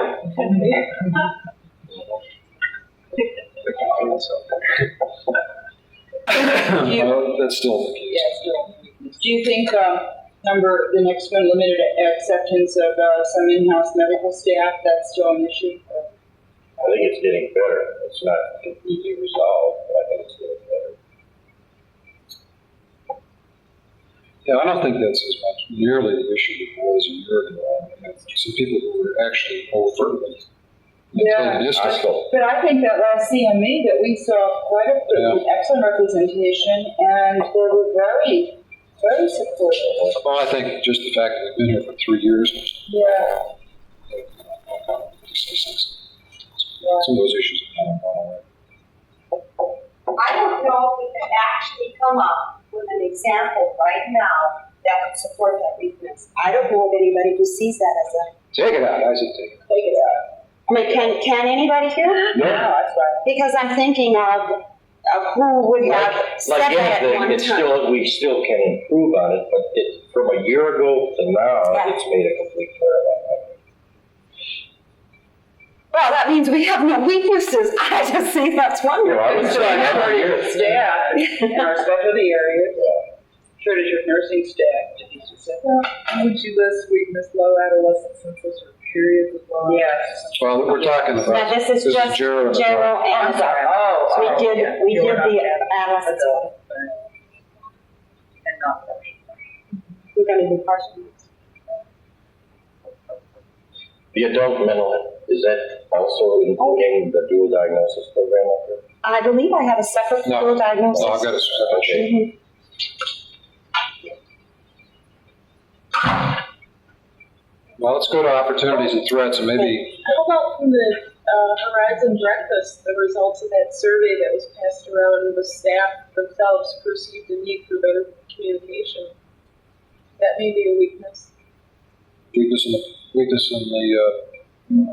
That's still the case. Yeah, still. Do you think, the next one, limited acceptance of some in-house medical staff, that's still an issue? I think it's getting better. It's not completely resolved, but I think it's getting better. Yeah, I don't think that's as much nearly the issue that it was a year ago. I mean, some people who were actually overtly Yeah. antagonistic. But I think that last CME that we saw quite excellent representation, and they were very, very supportive. Well, I think just the fact that we've been here for 3 years, Yeah. some of those issues have kind of gone away. I don't know if we can actually come up with an example right now that would support that weakness. I don't know of anybody who sees that as a, Take it out, I said take it out. Take it out. I mean, can anybody hear? No, that's right. Because I'm thinking of who would have said Like that at one anything, it's time. still, we still can improve on it, but it, from a year ago to now, Yeah. it's made a complete turnaround. Well, that means we have no weaknesses. I just think that's wonderful. Well, I would say every year. Staff in our specialty areas, shortage of nursing staff, to be specific. Would you list weakness, low adolescent census, or periods of low? Yes. Well, we're talking about. Now, this is just general. and general and adult. Oh, We did the adolescents. and not partial. We're gonna do partial. The adult mental health, is that also including the dual diagnosis program up there? I believe I have a separate No. full diagnosis. Oh, I've got a separate sheet. Mhm. Well, let's go to opportunities and threats, and maybe, How about from the Horizon Breakfast, the results of that survey that was passed around, the staff themselves perceived the need for better communication? That may be a weakness. weakness in the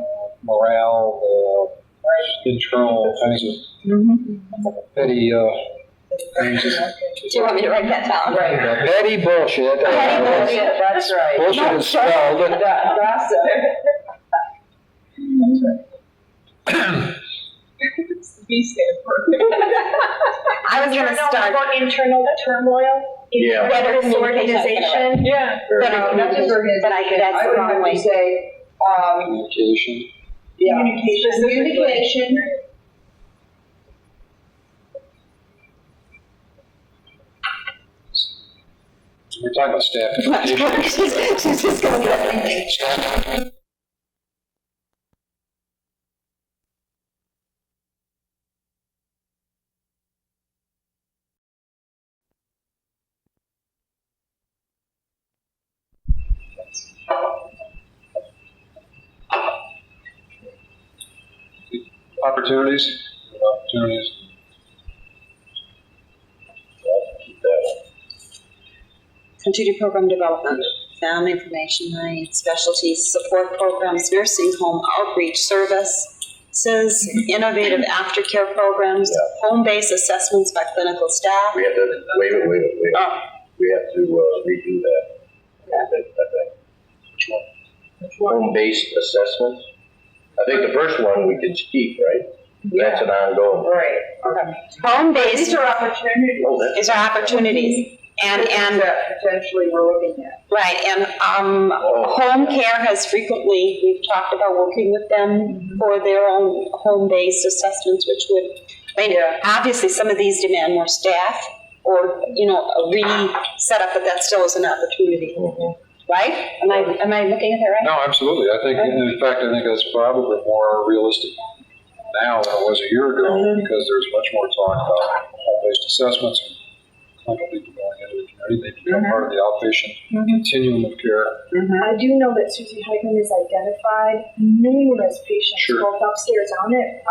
morale, internal kinds of petty, things. Do you want me to write that down? Petty bullshit. Petty bullshit, that's right. Bullshit is spelled. Gossip. What's the B stand for? I was gonna start. About internal turmoil, Yeah. Better disorganization. Yeah. Better communication, but that's the wrong way. say, Communication. yeah. Communication. We're talking about staff. She's just gonna get Opportunities. Keep that Continued program development, family information night, specialties, support programs, nursing home outreach services, innovative aftercare programs, home-based assessments by clinical staff. We have to, wait. Oh, We have to redo that. I think. Home-based assessments. I think the first one we can keep, right? That's an ongoing. Right, okay. home-based These are opportunities. Oh, that's. is our opportunities. And That potentially we're looking at. right, and home care has frequently, we've talked about working with them for their own home-based assessments, which would, I mean, obviously some of these demand more staff or, a re-setup, but that still is an opportunity, right? Am I looking at that right? No, absolutely. I think, in fact, I think that's probably more realistic now than it was a year ago, because there's much more talk about home-based assessments and clinical people going into the community. They become part of the outpatient continuum of care. I do know that Susie Heigman has identified numerous patients, Sure. both upstairs out at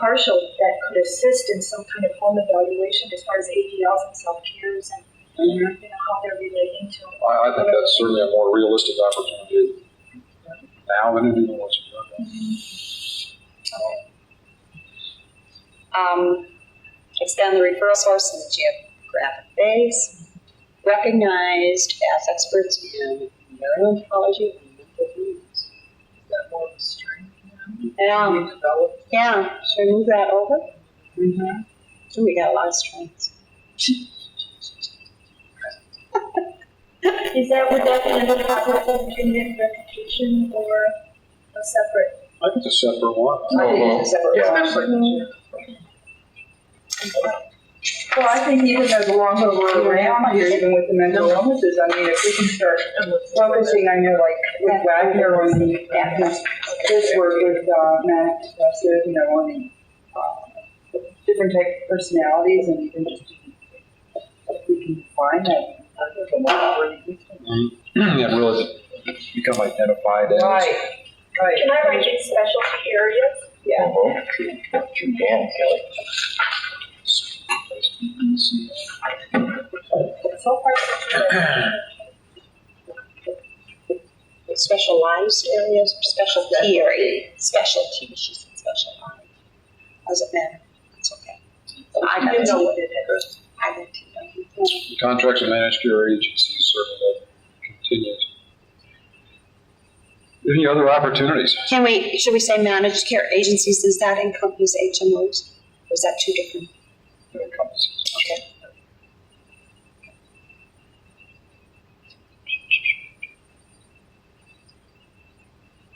partial, that could assist in some kind of home evaluation as far as ADLs and self-cares and how they're relating to. I think that's certainly a more realistic opportunity now than it even was a year ago. Extend the referral source in the geographic base, recognized as experts in neurooncology and mental health. Is that more of a strength now? Yeah, We developed. yeah, should we move that over? So we got a lot of strengths. Would that be under Department of Opinion Reputation or a separate? I think it's a separate one. Well, I think even as long as we're around here, even with the mental illnesses, I mean, if we can start focusing, I know, like with Wagner on his work with manic depressive, on different type of personalities, and even just if we can find that, there's a lot already existing. And really become identified as. Right. Can I write in specialty areas? Yeah. You can, Kelly. So far, Specialized areas or specialty area? Specialty, she said specialized. Doesn't matter, it's okay. I got You know to. what it is. I got to. Contracts with managed care agencies, certainly that continues. Any other opportunities? Should we say managed care agencies? Does that encompass HMOs? Or is that two different? That encompasses? Okay.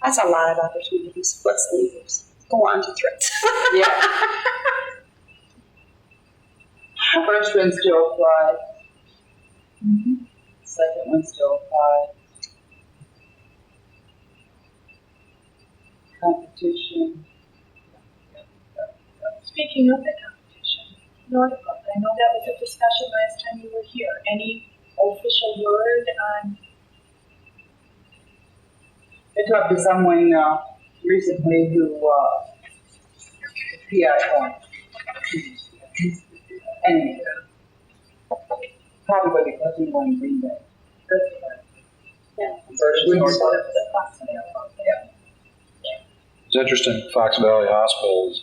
That's a lot of opportunities. Let's leave this. Go on to threats. First one still applies. Second one still applies. Competition. Speaking of the competition, Norfolk, I know that was a discussion last time you were here. Any official word on? I talked to someone recently who PI point. Anyway, probably because we want to bring that. Yeah. It's interesting, Fox Valley Hospital is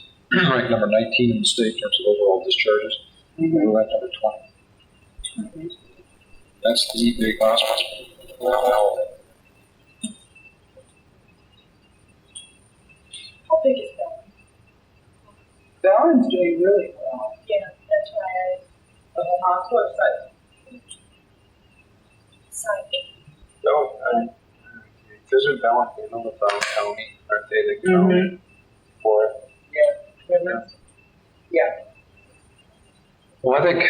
ranked number 19 in the state in terms of overall discharges. We ranked number 20. That's the big hospital. Wow. How big is that? Valen's doing really well. Yeah, that's why The whole hospital site. Psych. No, isn't Valen handled with Valen County? Aren't they the county for it? Well, I think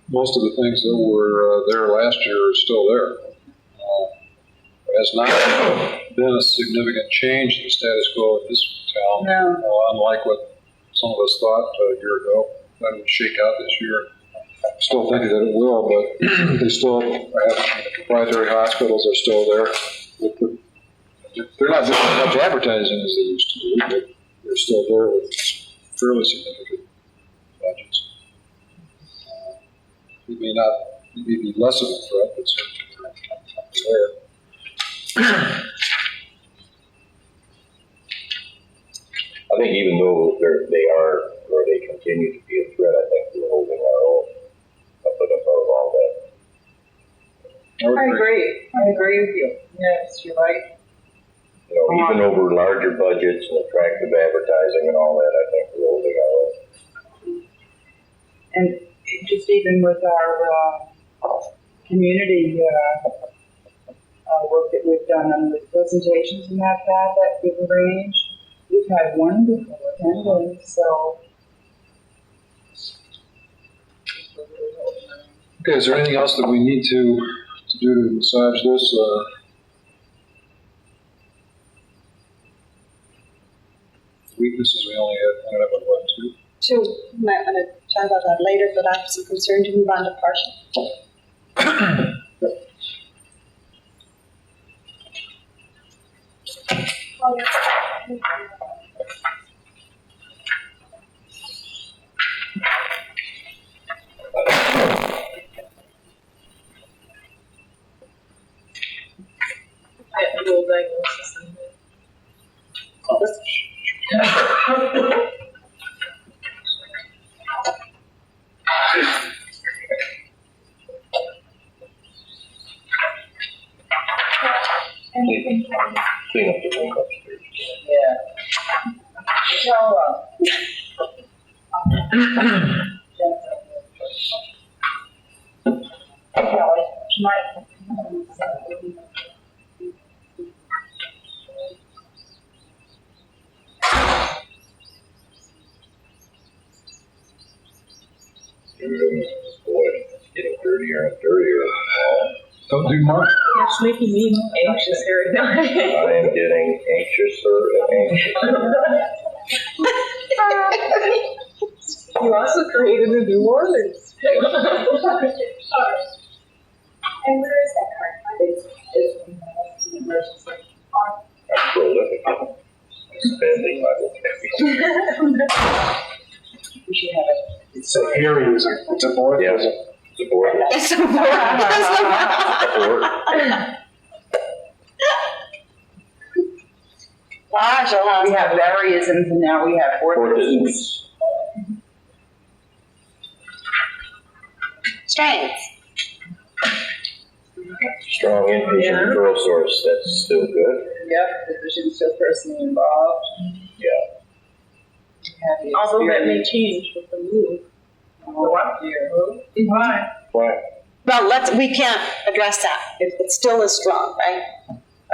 most of the things that were there last year are still there. There has not been a significant change in the status quo in this town, No. unlike what some of us thought a year ago that it would shake out this year. Still thinking that it will, but they still have the proprietary hospitals are still there. They're not doing as much advertising as they used to do, but they're still there with fairly significant budgets. It may be less of a threat, but certainly they're there. I think even though they are, or they continue to be a threat, I think we're holding our own up and above all that. I agree with you. Yes, you're right. You know, even over larger budgets and attractive advertising and all that, I think we're holding our own. And just even with our community work that we've done and with presentations and that we've arranged, we've had wonderful attendance, so. Okay, is there anything else that we need to do to massage this? Weaknesses, we only ended up with what, two? Two, we might want to talk about that later, but I have some concern to move on to partial. Dual diagnosis. Anything? Clean up the room upstairs. Yeah. So, Boy, it's getting dirtier and dirtier. Don't do much. It's making me anxious here now. I am getting anxiouser and anxiouser. You also created a new ordinance. And where is that card? I'm prolific. Spending my vocabulary. we should have it. It's a hearing, it's a board. Yeah, it's a board. It's a board. We have variisms and now we have orthisms. Ortisms. Strengths. Strong inpatient referral source, that's still good. Yep, physician's still personally involved. Although that may change with the move. Why? Why? Well, we can't address that. It still is strong, right?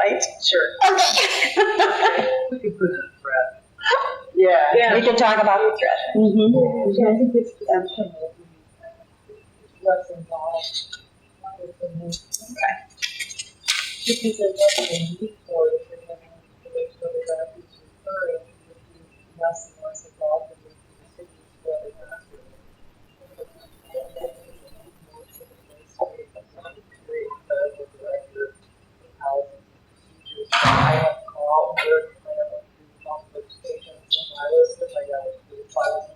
Right? Sure. Okay. We could put it in threat. Yeah. Yeah. We can talk about the threat. Mm-hmm. I think this presumption will be less involved. Okay. Because there's nothing unique for it, for them to make sure the doctor is referring, less and less involved in the decisions for the doctor. I have called her, I have to multiple stations in my list, I got to do files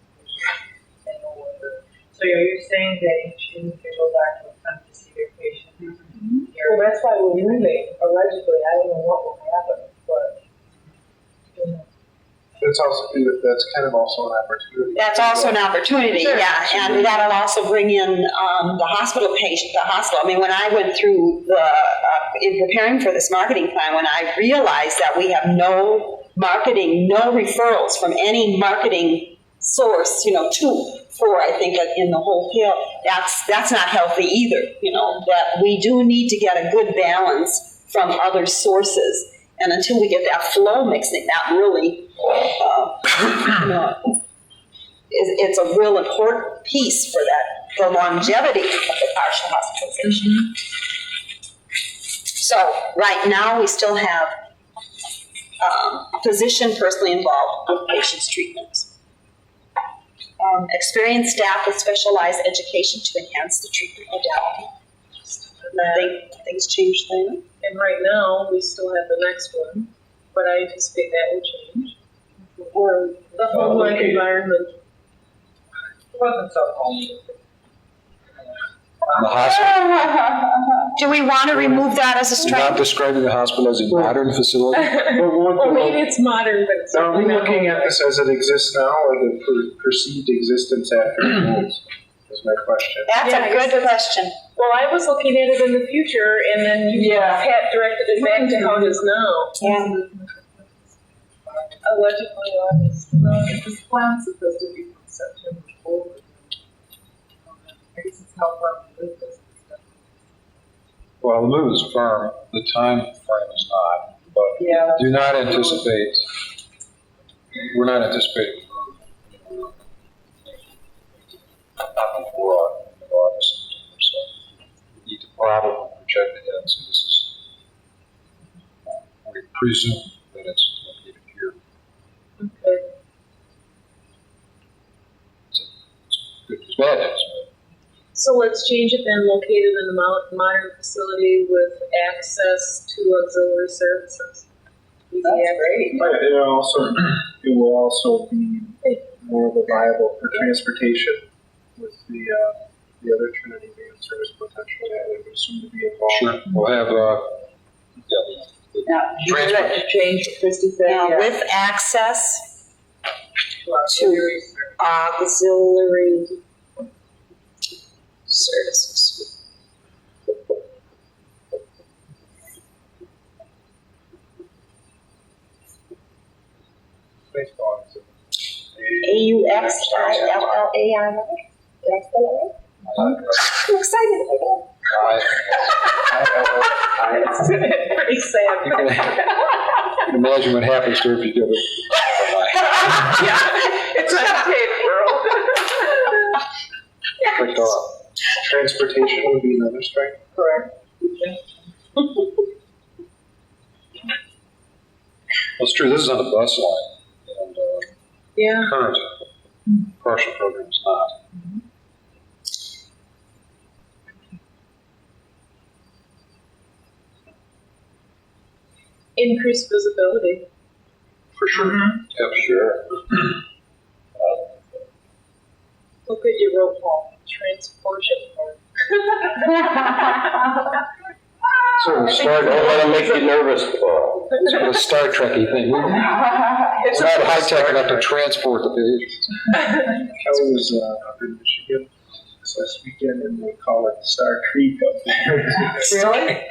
and no wonder. So you're saying that each individual doctor will come to see their patient? Well, that's why we're moving, allegedly, I don't know what will happen, but, you know. That's kind of also an opportunity. That's also an opportunity, Sure. yeah, and that'll also bring in the hospital patient, the hospital. I mean, when I went through in preparing for this marketing plan, when I realized that we have no marketing, no referrals from any marketing source, 2, 4, I think, in the whole tail, that's not healthy either, that we do need to get a good balance from other sources. And until we get that flow mixing, that really, it's a real important piece for the longevity of the partial hospitalization. So right now, we still have a physician personally involved with patients' treatments. Experienced staff with specialized education to enhance the treatment modality. Things change there. And right now, we still have the next one, but I anticipate that will change. Or The home-like environment. It wasn't so home. The hospital, do we want to remove that as a you're not strength? describing the hospital as a modern facility? Well, maybe it's modern, but it's Are we certainly not looking at home-like. this as it exists now, or the perceived existence after the rules? Is my question. That's Yeah, I a guess good question. Well, I was looking at it in the future, and then Pat directed it back to how it is now. Yeah. Allegedly, this plan's supposed to be from September forward. I guess it's how far we moved this stuff. Well, the move is firm, the time frame is not, but Yeah. do not anticipate, we're not anticipating not before August, so we need to probably project ahead, so this is, we presume that it's located here. Okay. It's good news, bad news, So let's change it then, located in a modern facility with access to auxiliary services. Easy access. But it will also be more of a viable for transportation with the other Trinity van service potentially, I would assume to be involved. Sure, we'll have, Now, you would like to change what Christie said? Now, Yeah. with access Auxiliary to auxiliary services. Based on AUXILLARY. Did I spell it right? I'm excited about Pretty sad. you can imagine what happens to her if you give it. It's not tape, Clicked off. transportation would be another strike. Correct. Well, it's true, this is on the bus line, and Yeah. current partial program is not. Increased visibility. For sure. Yep, sure. Look at your rope hall. Transportation part. Sort of Don't let them make you nervous, Paul. sort of a Star Trek-y thing. It's not high-tech enough to transport the patients. Kelly was up in Michigan So this weekend, and they call it Star Creek up there. Really?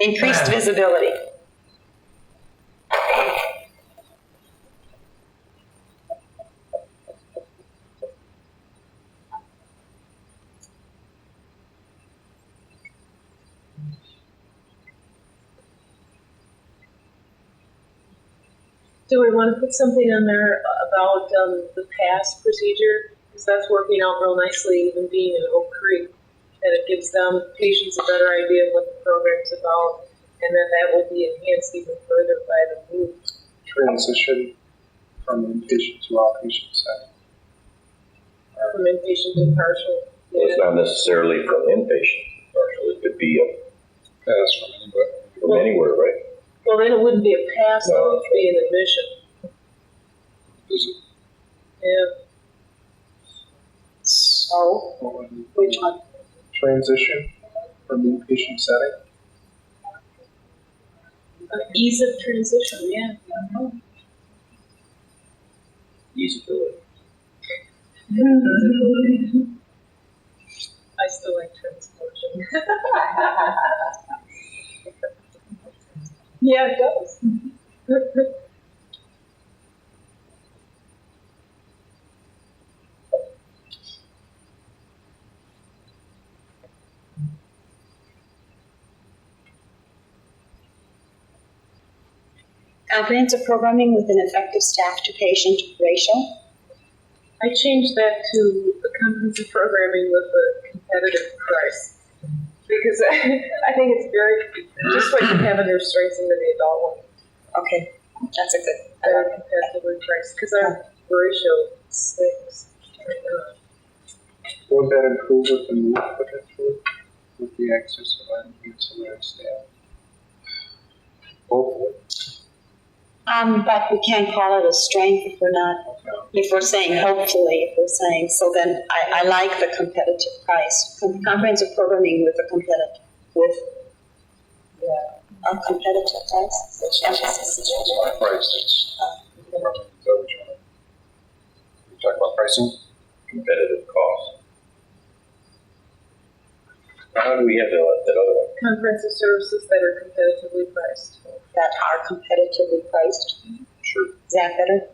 Increased visibility. Do we want to put something on there about the pass procedure? Because that's working out real nicely, even being in Oak Creek. And it gives them, patients, a better idea of what the program's about. And then that will be enhanced even further by the move Transition from inpatient to outpatient setting. from inpatient to partial. Well, it's not necessarily from inpatient, partial, it could be Pass from anybody. from anywhere, right? Well, then it wouldn't be a pass, No, though, it'd be an admission. Visit. Yeah. So, What would be which one? transition from inpatient setting? Ease of transition, yeah. Easy to it. I still like transportation. Yeah, it does. Comprehensive programming with an effective staff-to-patient ratio. I changed that to the comprehensive programming with a competitive price. Because I think it's very, just what you have in your strengths into the adult one, Okay, that's a good. very competitively priced, because our ratio stinks right now. Would that improve with the move potentially, with the access of ancillary staff? Hopefully. But we can't call it a strength if we're not, if we're saying hopefully, if we're saying, so then I like the competitive price. Comprehensive programming with a competitive, with a competitive price. It's not priced, it's, is that what you talk about pricing? Competitive cost. How do we have that other one? Comprehensive services that are competitively priced. That are competitively priced. Sure. Is that better?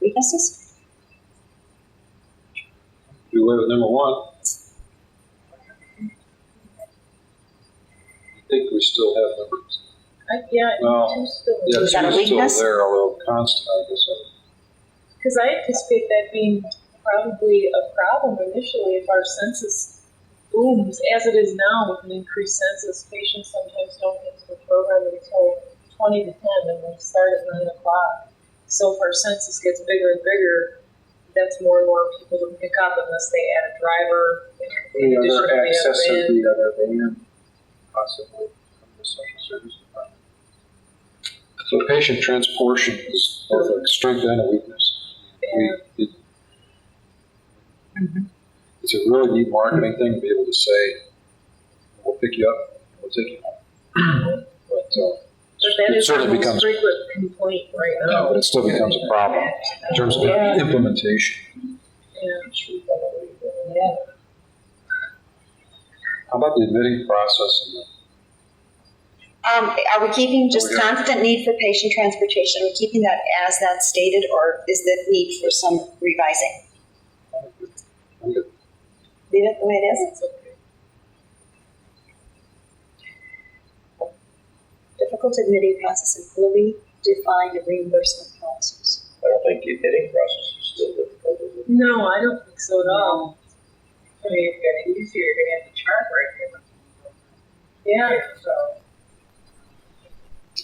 Weaknesses? Do away with number one. I think we still have number two. Yeah, Well, two still. Yeah, Is that a two's still weakness? there, although constant, I guess. Because I anticipate that being probably a problem initially if our census booms, as it is now with an increased census. Patients sometimes don't get to the program until 20 to 10, and we start at 9 o'clock. So if our census gets bigger and bigger, that's more and more people to pick up unless they add a driver. Any other additionally, access a of van. the other van, possibly, from the social service department? So patient transportation is both a strength and a weakness. It's a really neat marketing thing to be able to say, we'll pick you up, we'll take you home. But But that it is the certainly most becomes, frequent complaint right now. but it still becomes a problem in terms of Yeah. implementation. Yeah. How about the admitting process and the Are we keeping just constant need for patient transportation? Are we keeping that as that's stated, or is the need for some revising? Leave it the way it is? Difficult admitting process and clearly defined reimbursement policies. I don't think the admitting process is still difficult, is it? No, I don't think so at all. I mean, it's getting easier, you're gonna have to charge right Yeah. here. So,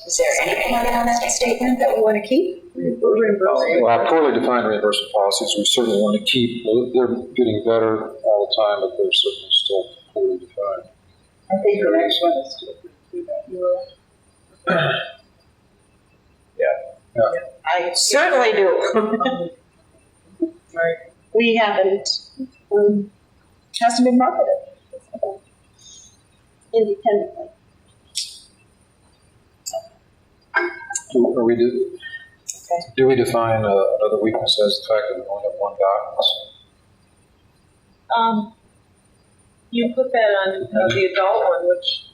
Is there anything on that statement that we want to keep? Reimbursement. Well, our poorly defined reimbursement policies, we certainly want to keep. They're getting better all the time, but they're certainly still poorly defined. I think the next one is to I certainly do. right. We haven't, hasn't been marketed independently. Do we define another weakness as the fact that we only have one doc? You put that on the adult one, which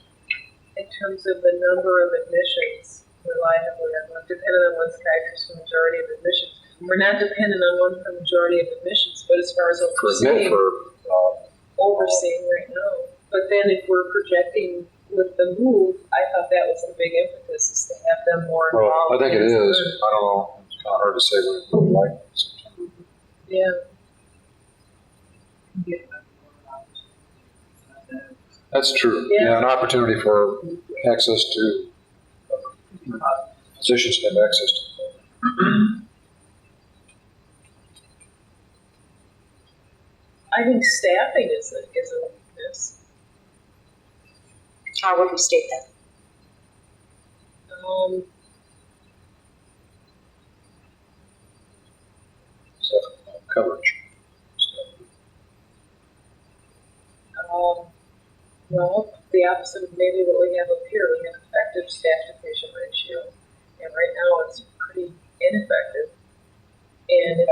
in terms of the number of admissions, rely heavily on one, dependent on one psychiatrist for majority of admissions. We're not dependent on one for majority of admissions, but as far as overseeing right now. But then if we're projecting with the move, I thought that was the big impetus, is to have them more Well, involved. I think it is. I don't know. It's kind of hard to say what it would like. Yeah. That's true. Yeah. An opportunity for access to physicians to have access to. I think staffing is a weakness. How would we state that? Coverage. Well, the opposite of maybe what we have up here, we have effective staff to patient ratio, and right now it's pretty ineffective. And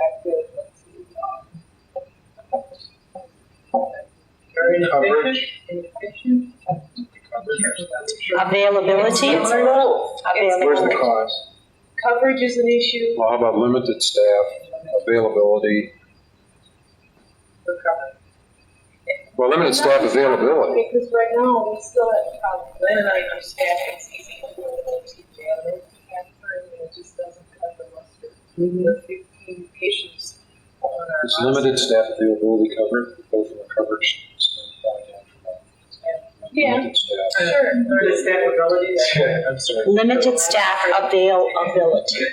very inefficient. Availability? It's both. Where's the cost? Coverage is an issue. Well, how about limited staff, availability? For coverage. Well, limited staff availability. Because right now, we still have, Glenn and I are staffing season and it just doesn't cut the mustard. With 15 patients on our Is roster. limited staff availability covered, both from a coverage standpoint and from a Yeah. limited staff? Sure. Limited staff ability. I'm sorry. Limited staff availability.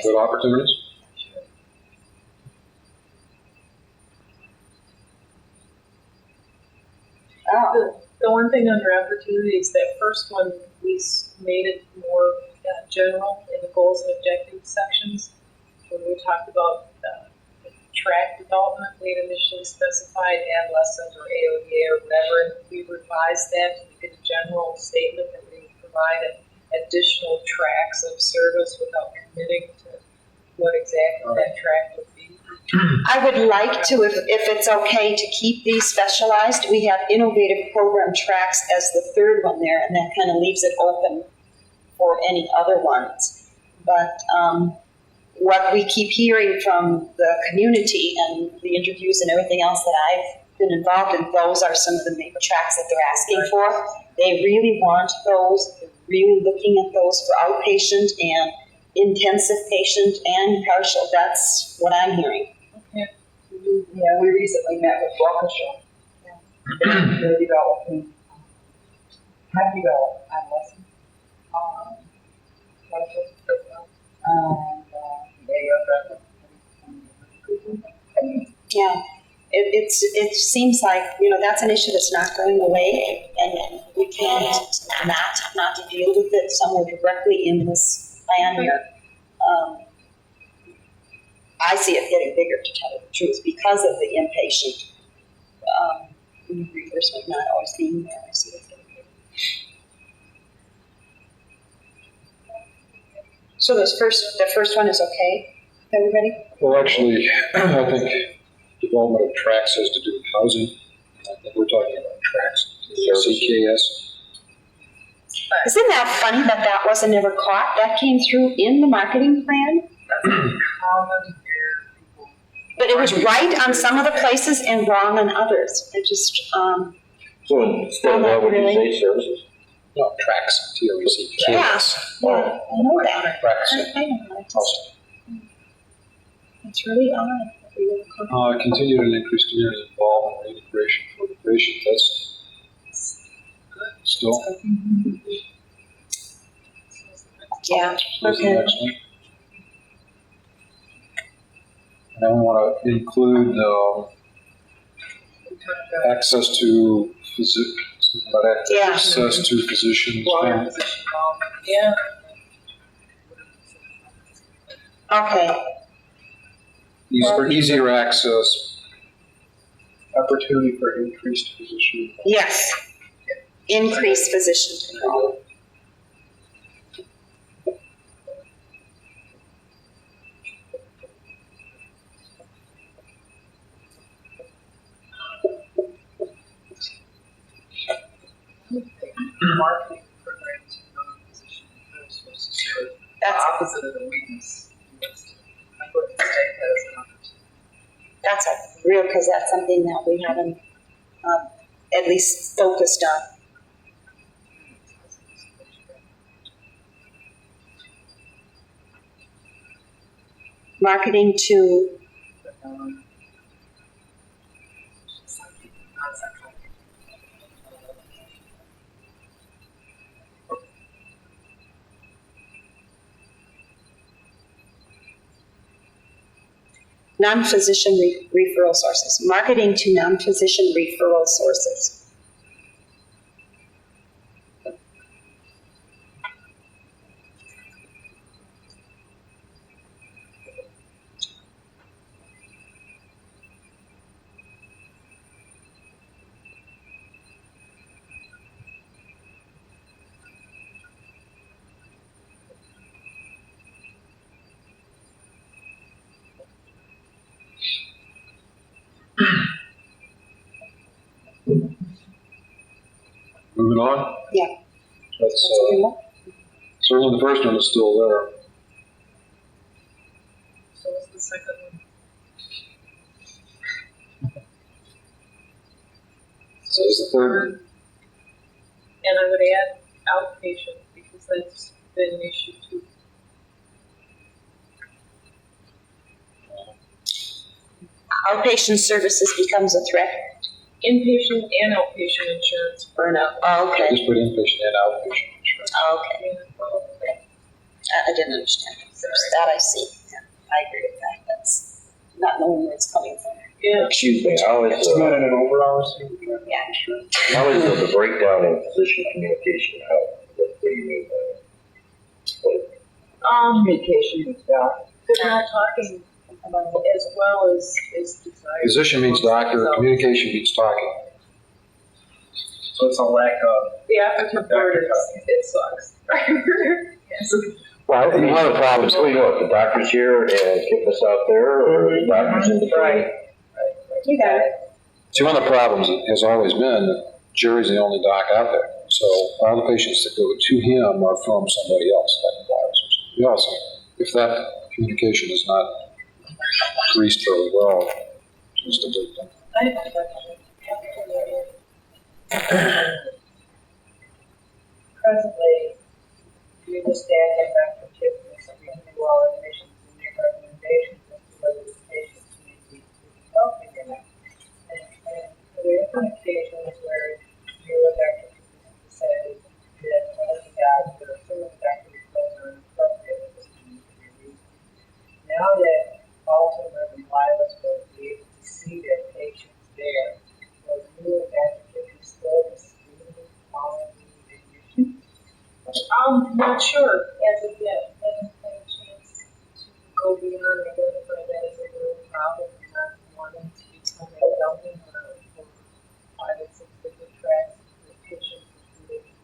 Good opportunities? The one thing under opportunities, that first one, we made it more general in the goals and objectives sections. When we talked about track development, we had initially specified adolescent or AODA or whatever, and we revised that to make it a general statement that we would provide additional tracks of service without committing to what exactly that track would be. I would like to, if it's okay, to keep these specialized. We have innovative program tracks as the third one there, and that kind of leaves it open for any other ones. But what we keep hearing from the community and the interviews and everything else that I've been involved in, those are some of the main tracks that they're asking for. They really want those. They're really looking at those for outpatient and intensive patient and partial. That's what I'm hearing. Yeah, we recently met with Waukesha. They're developing, have developed adolescent, Yeah, it seems like, that's an issue that's not going away, and we can't not to deal with it somewhere directly in this plan here. I see it getting bigger, to tell you the truth, because of the inpatient reimbursement not always being there. I see it getting bigger. So the first one is okay, everybody? Well, actually, I think development of tracks has to do with housing. I think we're talking about tracks, CKS. Isn't that funny that that wasn't ever caught? That came through in the marketing plan? But it was right on some of the places and wrong on others. It just, So instead of that, would you say services? No, tracks, TREC. yeah, I know that. Tracks. I know that. It's really odd. Continued and increased community involvement and integration for the patient. That's still. Yeah, What's the okay. next one? And then we want to include access to Yeah. access to physicians. Broader physician involvement. Yeah. Okay, Easier access. Opportunity for increased physician. yes. Increase physician control. Marketing programs for non-physician sources. So the That's, opposite of the weakness. That's what the state has. that's a real, because that's something that we haven't, at least focused on. Marketing to, non-physician referral sources. Marketing to non-physician referral sources. Moving on. Yeah. That's certainly the first one is still there. So what's the second one? So it's the third. And I would add outpatient, because that's been an issue too. Outpatient services becomes a threat. Inpatient and outpatient insurance. Burnout. Oh, okay. Just put inpatient and outpatient insurance. Oh, okay. I didn't understand. That I see. Yeah, I agree with that. That's not knowing where it's coming from. Yeah. Excuse me, how is, It's not in an overall thing. Yeah. how is the breakdown in physician communication? What do you mean by that? Communication with doc. They're not talking as well as desired. Physician means doctor, So, communication means talking. So it's a lack of. the operative word is, it sucks. Yes. Well, one of the problems, we know if the doctor's here and getting us out there, or the doctor's in the Right. You got it. See, one of the problems has always been that Jerry's the only doc out there. So all the patients that go to him are from somebody else, like the doctors. We also, if that communication is not greased very well, just a big thing. I have a question. Presently, you just add in Dr. Tiffany, so we can do all admissions and make recommendations as to whether the patients need to be healthy or not. And there are occasions where you or Dr. Tiffany say that one of the guys or some of the doctor referrals are inappropriate at this time for your reason. Now that Baltimore and Lilas will be able to see their patients there, will you or Dr. Tiffany still receive all of the admissions? I'm not sure as of yet. Haven't had a chance to go beyond identify that as a real problem and not wanting to become a dumping ground for 5 and 6 different tracks with patients, including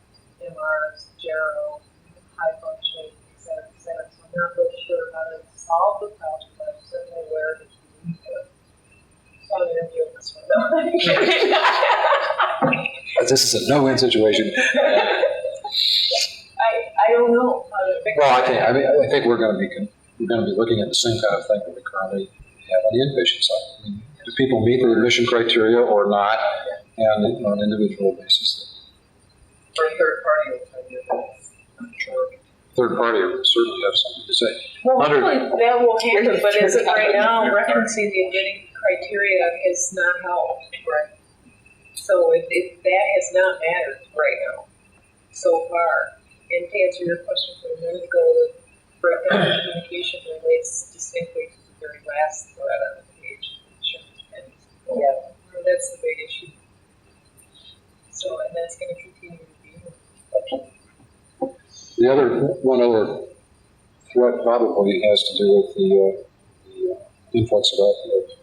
MRs, Gero, high functioning, et cetera, et cetera. So I'm not really sure how to solve the problem, but I'm certainly aware that we need to. So I'm interviewing this one though. This is a no-win situation. I don't know how to fix Well, it. I think we're going to be looking at the same kind of thing that we currently have on the inpatient side. I mean, do people meet the admission criteria or not, and on an individual basis? Or a third party will tell you that's not sure. third party would certainly have something to say. Well, Under- hopefully that will happen, but as of right now, referencing the admitting criteria has not helped. Right. So it that has not mattered right now, so far. And to answer your question from a minute ago, the breakdown of communication relates distinctly to the very last thread on the page. Yeah. That's the big issue. So, and that's gonna continue to be. One other threat probably has to do with the influx of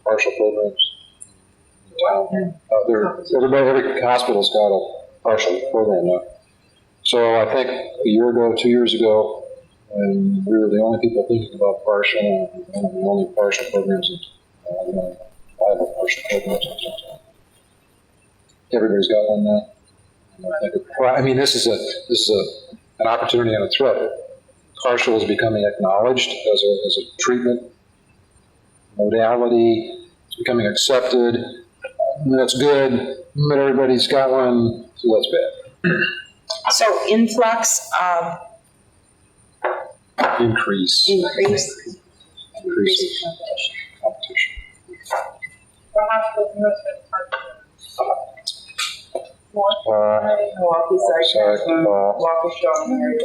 partial programs. Every hospital's got a partial program now. So I think a year ago, 2 years ago, when we were the only people thinking about partial, and one of the only partial programs, viable partial programs. Everybody's got one now. And I think this is an opportunity and a threat. Partial is becoming acknowledged as a treatment modality. It's becoming accepted. That's good, but everybody's got one, so that's bad. So influx of Increase increase. competition. What hospital in Northwest Park? Milwaukee started Milwaukee Strong area.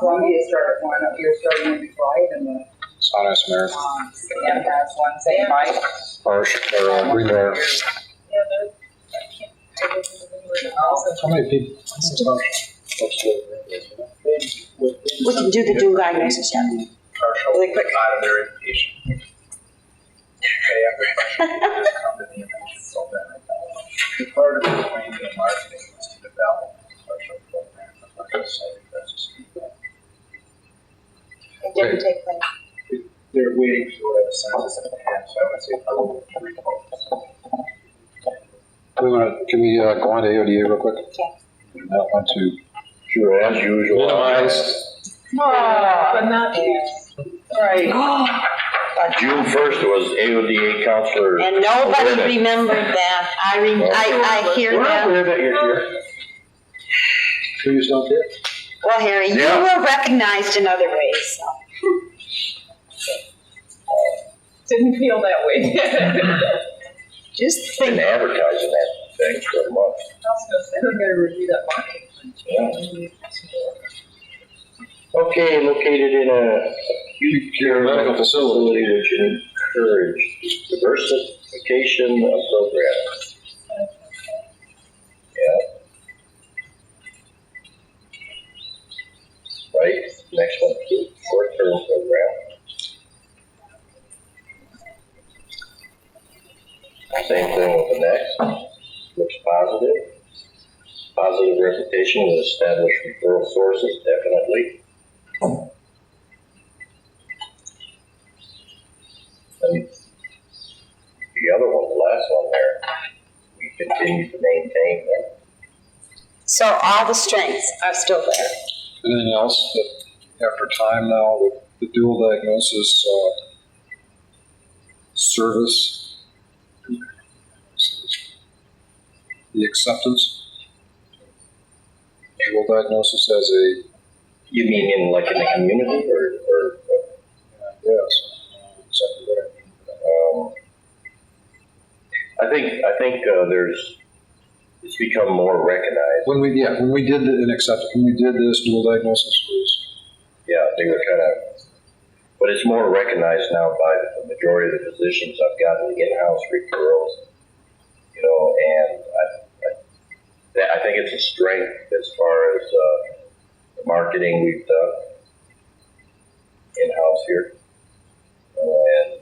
Columbia started one up here, starting in Detroit, and the Sinai Samaritan, Sam has one, St. Mike. Greenbrier. Yeah, I can't. How many people? We can do the dual diagnosis, yeah. Partial, Really quick. out of their inpatient. They have to come to the inpatient program. The part of the training and marketing was to develop partial programs. I'm not going to say that's a secret. It didn't take place. They're waiting for a census at hand, so I would say probably 3 votes. Can we go on to AODA real quick? Okay. I want to Sure, as usual. minimize. But not Right. June 1st was AODA counselor. And nobody remembered that. I hear We're not that. aware that you're here. Please don't care. Well, Harry, you Yeah. were recognized in other ways, so. didn't feel that way. Just Been think. advertising that thing for a month. I was gonna say, we better review that marketing. Okay, located in a acute care medical facility which encourage diversification of programs. Yeah. Right, next one, short-term program. Same thing with the next, looks positive. Positive reputation with established referral sources, definitely. And the other one, the last one there, we continue to maintain that. So all the strengths are still there. Anything else that after time now with the dual diagnosis service, the acceptance, dual diagnosis as a You mean in like in the community or yes, exactly what I mean. I think it's become more recognized. When we did this dual diagnosis was Yeah, they were kind of, but it's more recognized now by the majority of the physicians. I've gotten in-house referrals, and I think it's a strength as far as the marketing we've done in-house here, and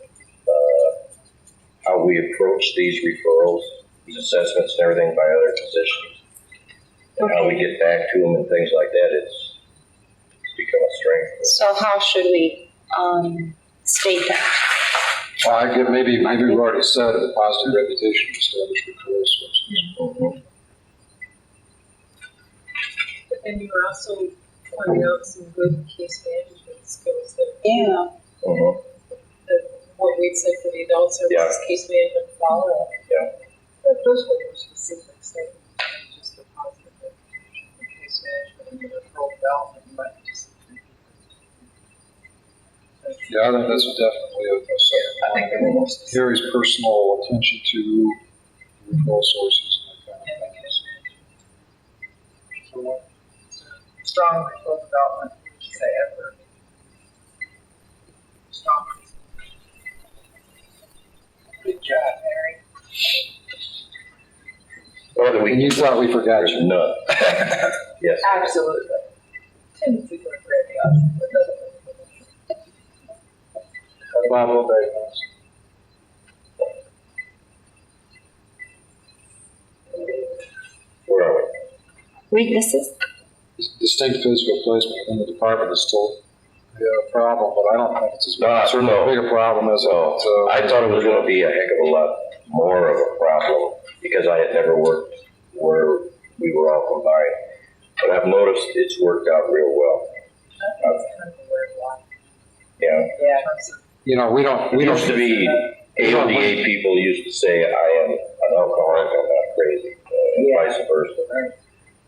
how we approach these referrals, these assessments and everything by other physicians, and how we get back to them and things like that. It's become a strength. So how should we state that? I give maybe we've already said a positive reputation of established referral sources. Mm-hmm. But then you were also pointing out some good case management skills that. Yeah. Mm-hmm. What we'd said for the adult services, case management follow-up. Yeah. But those were more specific statements, than just the positive reputation for case management and the referral development, but just. Yeah, I think that's definitely a separate one. Gary's personal attention to referral sources and that kind of thing. Strong referral development, say effort. Strong. Good job, Mary. Or the And week, you thought we forgot there's you. none. Yes. Absolutely. Timothy would agree with that. Bob, what about you? Where are we? Weaknesses? Distinct physical placement within the department is still a problem, but I don't think it's as No, certainly no. a bigger problem as So, I thought it was gonna be a heck of a lot more of a problem, because I had never worked where we were all combined. But I've noticed it's worked out real well. Yeah. Yeah. You know, we don't. It used to be, AODA people used to say, I am an alcoholic, I'm not crazy, and vice versa.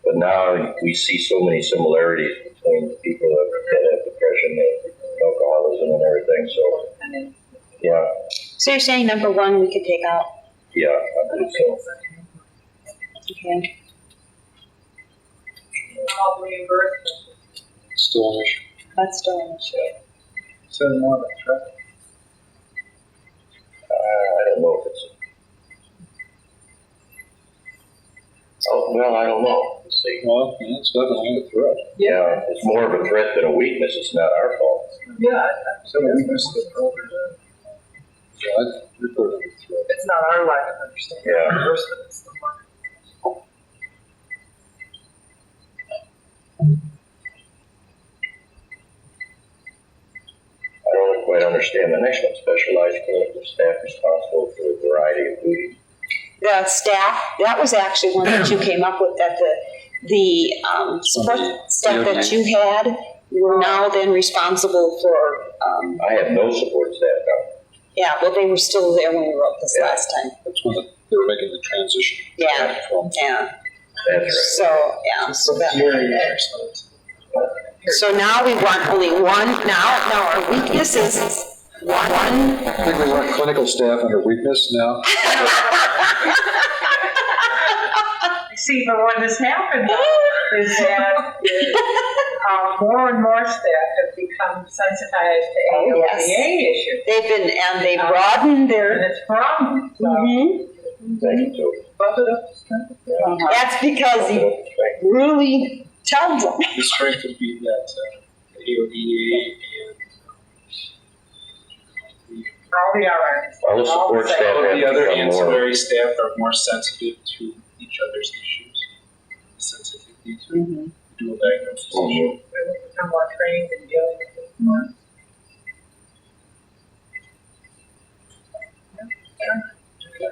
But now we see so many similarities between people that have depression and alcoholism and everything, so, yeah, So you're saying number one we could take out? yeah, I believe so. Okay. Still an issue. That's still an issue. So more of a threat. I don't know if it's. Oh, well, I don't know. Let's see. Well, yeah, it's definitely a threat. Yeah, it's more of a threat than a weakness. It's not our fault. Yeah, So we missed the program. Yeah, I'd report it as a threat. it's not our lack of understanding. Yeah. First, but it's the one. I don't quite understand the next one. Specialized clinical staff responsible for a variety of duties. The staff, that was actually one that you came up with, that the support staff that you had were now then responsible for, I have no support staff now. yeah, well, they were still there when we wrote this last time. That's when they were making the transition. Yeah, From yeah. That's right. So, yeah, so that. Very So now we want only one, now our weakness is one. I think we want clinical staff under weakness now. See, but what has happened though, is that more and more staff have become sensitized to Oh, AODA yes. issues. They've been, and they broadened And their, it's from, so Thank you, Toby. Buff it up, strength it. that's because he Thank really tells them. The strength would be that AODA and all the RNs. All the support staff all have the other become more. ancillary staff are more sensitive to each other's issues. Sensitivity to dual diagnosis Mhm. issue. They will become more trained in dealing with this more.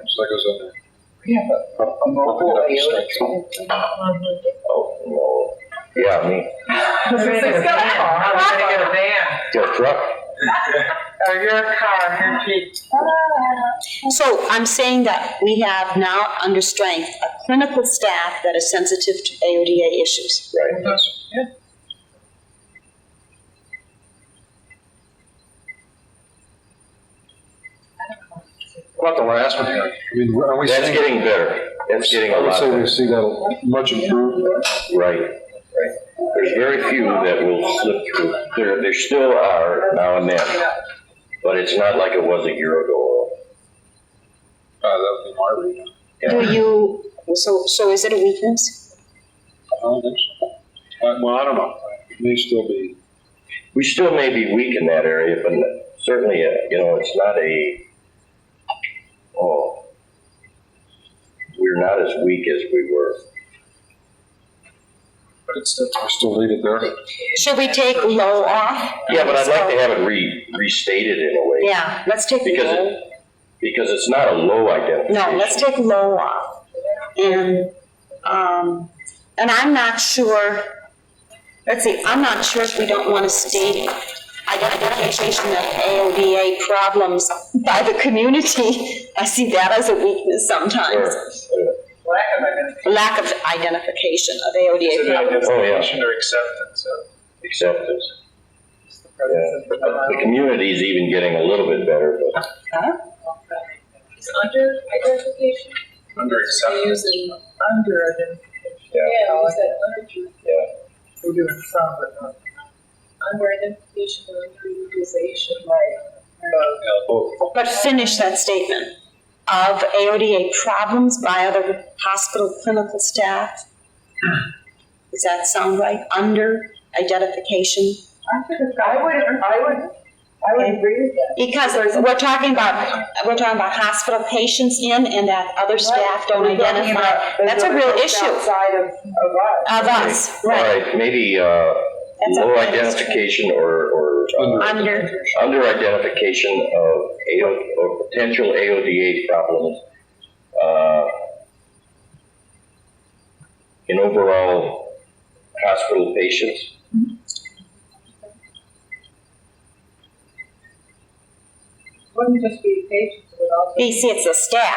So that goes in there. We have a mobile Strength. Oh, no. Yeah, me. How are they gonna get a van? Get a truck. Or your car, your Jeep? So I'm saying that we have now under strength a clinical staff that is sensitive to AODA issues. Right. What about the last one here? I mean, are we That's seeing? getting better. That's getting a I would lot say we better. see that much improved. Right, right. There's very few that will slip through. There still are now and then, but it's not like it was a year ago. That would be my reading. Do you, so is it a weakness? I don't think so. Well, I don't know. It may still be. We still may be weak in that area, but certainly, it's not we're not as weak as we were. But it's still I still leave it there. Should we take low off? Yeah, but I'd like to have it restated in a way. Yeah, let's take Because low. Because it's not a low identification. No, let's take low off. And I'm not sure, let's see, I'm not sure if we don't want to state identification of AODA problems by the community. I see that as a weakness sometimes. Lack of identification of Is AODA it problems. identification or acceptance of? Acceptance. presence of The community's even getting a little bit better, but Is under identification? Under They use it under identification. Yeah. Yeah, we use that under. We're doing some, but not. Under identification or underutilization. Both. But finish that statement. Of AODA problems by other hospital clinical staff. Does that sound right? Under identification? I would agree with that. Because we're talking about hospital patients in and that other staff don't We're talking identify. about That's a real issue Outside of us. of us, all right? right, maybe That's low a- identification or Under, identification of or potential AODA problems in overall hospital patients. Wouldn't just be patients, it would also. BC, it's the staff.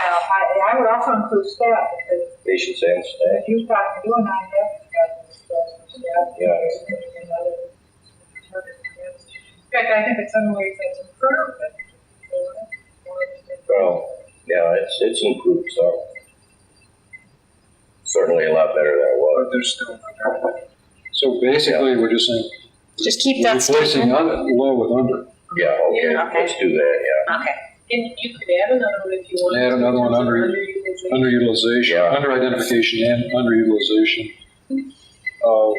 I would also include staff, because Patients and staff. if you talk, you and I have discussed with staff. Yeah. And other. In fact, I think in some ways that's improved. Well, yeah, it's improved some. Certainly a lot better than it was. But there's still under. So basically, we're just saying, Just keep that replacing statement. low with under. Yeah, okay, Okay. let's do that, yeah. Okay. And you could add another one if you want. Add another one under- Underutilization. Underutilization, Yeah. under identification and underutilization of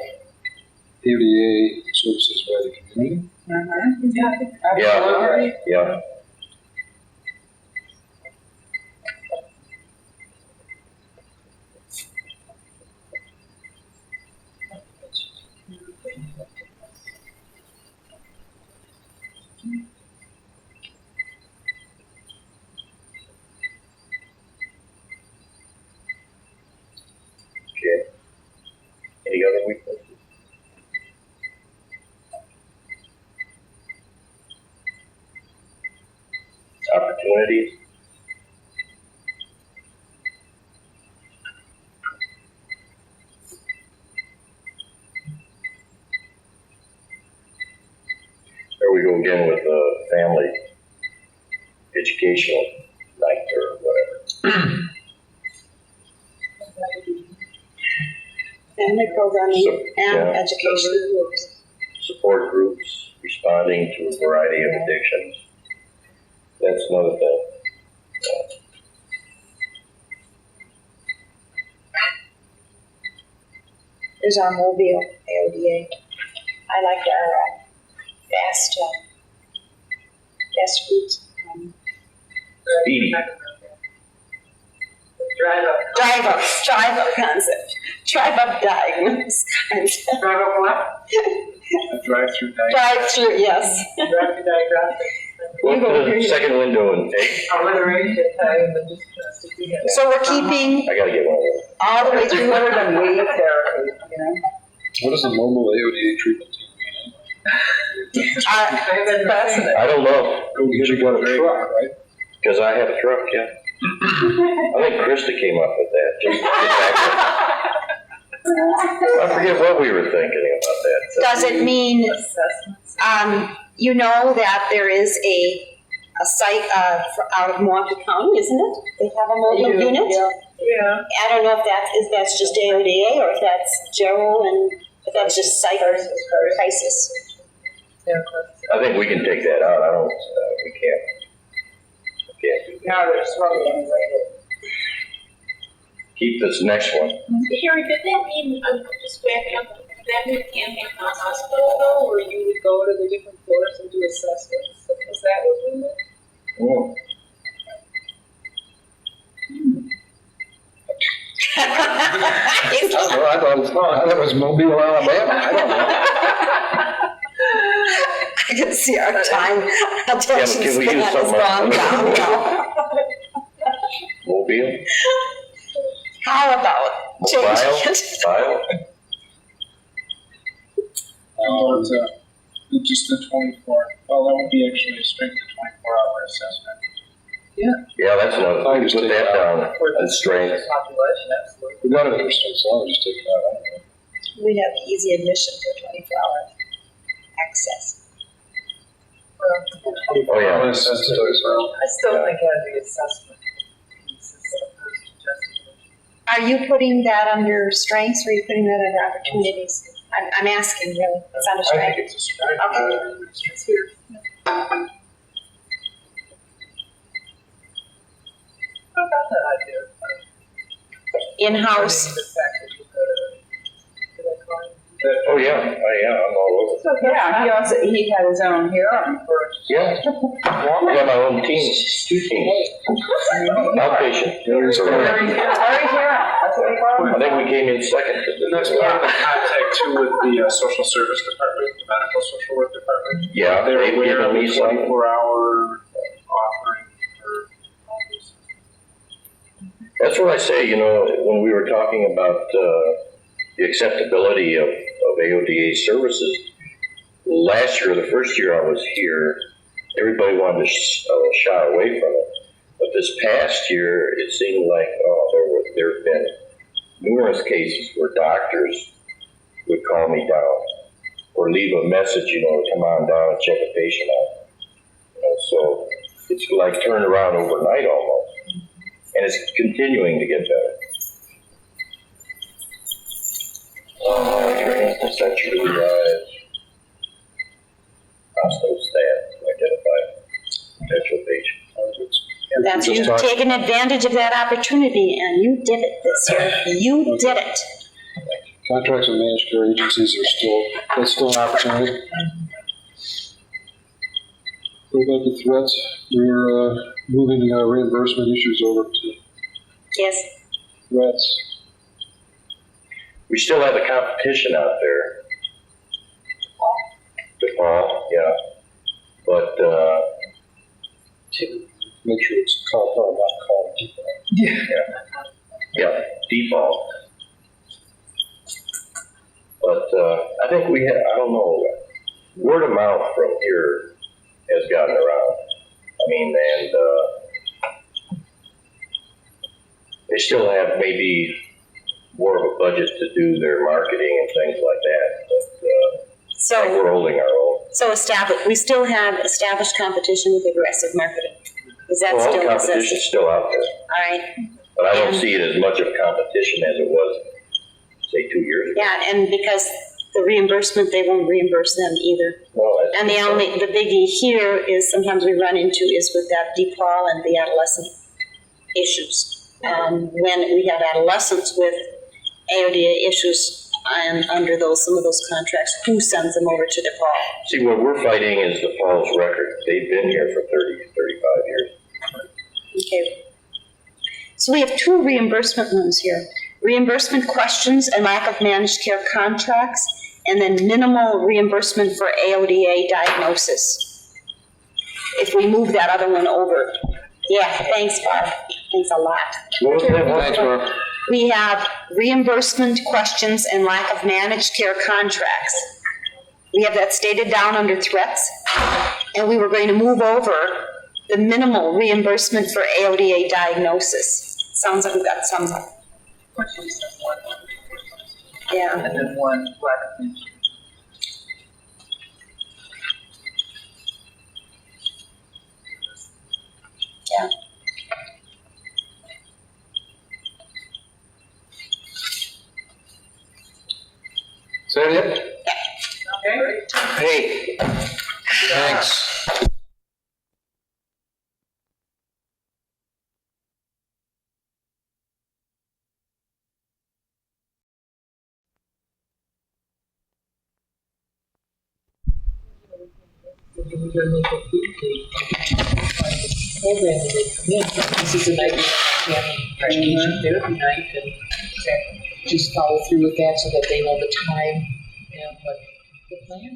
AODA services by the community. Yeah, yeah. Okay. Any other weaknesses? Opportunities? There we go again with the family educational night or whatever. Family programming and Yeah. education. Support groups responding to a variety of addictions. That's another thing. There's our mobile AODA. I like our fast groups. Speedy. Drive up concept. Drive up diagnosis concept. Drive up what? A drive-through night. Drive through, yes. Drive to diagnostic. What's the second window in eight? Alliteration, and then just. So we're keeping I gotta get one of those. all the way through. Better than wave therapy, you know? What does the mobile AODA treatment team mean? Fascinating. I don't know, Go get you a truck, right? because I have a truck, yeah. I think Krista came up with that, just to get back to- I forget what we were thinking about that. Does it mean, Assessments. you know that there is a site out of Milwaukee County, isn't it? They have a mobile unit? Yeah. I don't know if that's just AODA or if that's general and if that's just site crisis. I think we can take that out, I don't, we can't do that. Now they're slowly anyway. Keep this next one. Harry, did that mean, just backing up, did that mean Camden Hospital though, where you would go to the different floors and do assessments? Is that what you meant? Oh. I thought it was Mobile, Alabama. I don't know. I can see our time attention can we span use has something gone else? down now. Mobile? How about changing Mobile? it? Mobile? Or just a 24, well, that would be actually a straight to 24-hour assessment. Yeah, that's another thing, put that down, and strength. Population, absolutely. We got it for state, so I'll just take it out. I don't know. We'd have easy admission for 24-hour access. Oh, yeah. I still think the assessment piece is opposed to just. Are you putting that under strengths or are you putting that under opportunities? I'm asking really. It's under I strengths. think it's a strength. Okay. It's here. How about that idea? In-house. The fact that you go to the client. Oh, yeah, I'm all over. Yeah, he had his own hearing first. Yeah. I got my own team, 2 teams. Outpatient. Very hearing, that's what they call I think we came in second. And that's part of the contact too with the social service department, the medical social work department. Yeah, They're they've aware given of me the some. 24-hour offering for all this. That's what I say, when we were talking about the acceptability of AODA services, last year, the first year I was here, everybody wanted to shy away from it. But this past year, it seemed like there have been numerous cases where doctors would call me down or leave a message, come on down and check a patient out. So it's like turned around overnight almost. And it's continuing to get better. Essentially, hospital staff to identify potential patients. That's you taking advantage of that opportunity, and you did it this year. You did it. Contracts with managed care agencies that's still an opportunity. What about the threats? We're moving reimbursement issues over to Yes. threats. We still have the competition out there. DePaul, yeah. But, To make sure it's called, not called default. yeah, default. But I think I don't know, word of mouth from here has gotten around. I mean, and they still have maybe more of a budget to do their marketing and things like that. But I think we're holding our own. So we still have established competition with aggressive marketing. Is that Well, still competition's exists? still out there. All right. But I don't see it as much of competition as it was, say, 2 years ago. Yeah, and because the reimbursement, they won't reimburse them either. No, that's And the biggie here is sometimes we run into is with that DePaul and the adolescent issues. When we have adolescents with AODA issues and under some of those contracts, who sends them over to DePaul? See, what we're fighting is DePaul's record. They've been here for 30, 35 years. Okay. So we have 2 reimbursement ones here. Reimbursement questions and lack of managed care contracts, and then minimal reimbursement for AODA diagnosis. If we move that other one over. Yeah, thanks, Barb. Thanks a lot. What was that one? Thanks, Rob. We have reimbursement questions and lack of managed care contracts. We have that stated down under threats, and we were going to move over the minimal reimbursement for AODA diagnosis. Sounds like we've got some. Yeah. And then one lack of mention. Yeah. Is that it? Okay. Hey, Thanks. Program that they come in. This is a night education therapy night, and just follow through with that so that they know the time and what the plan.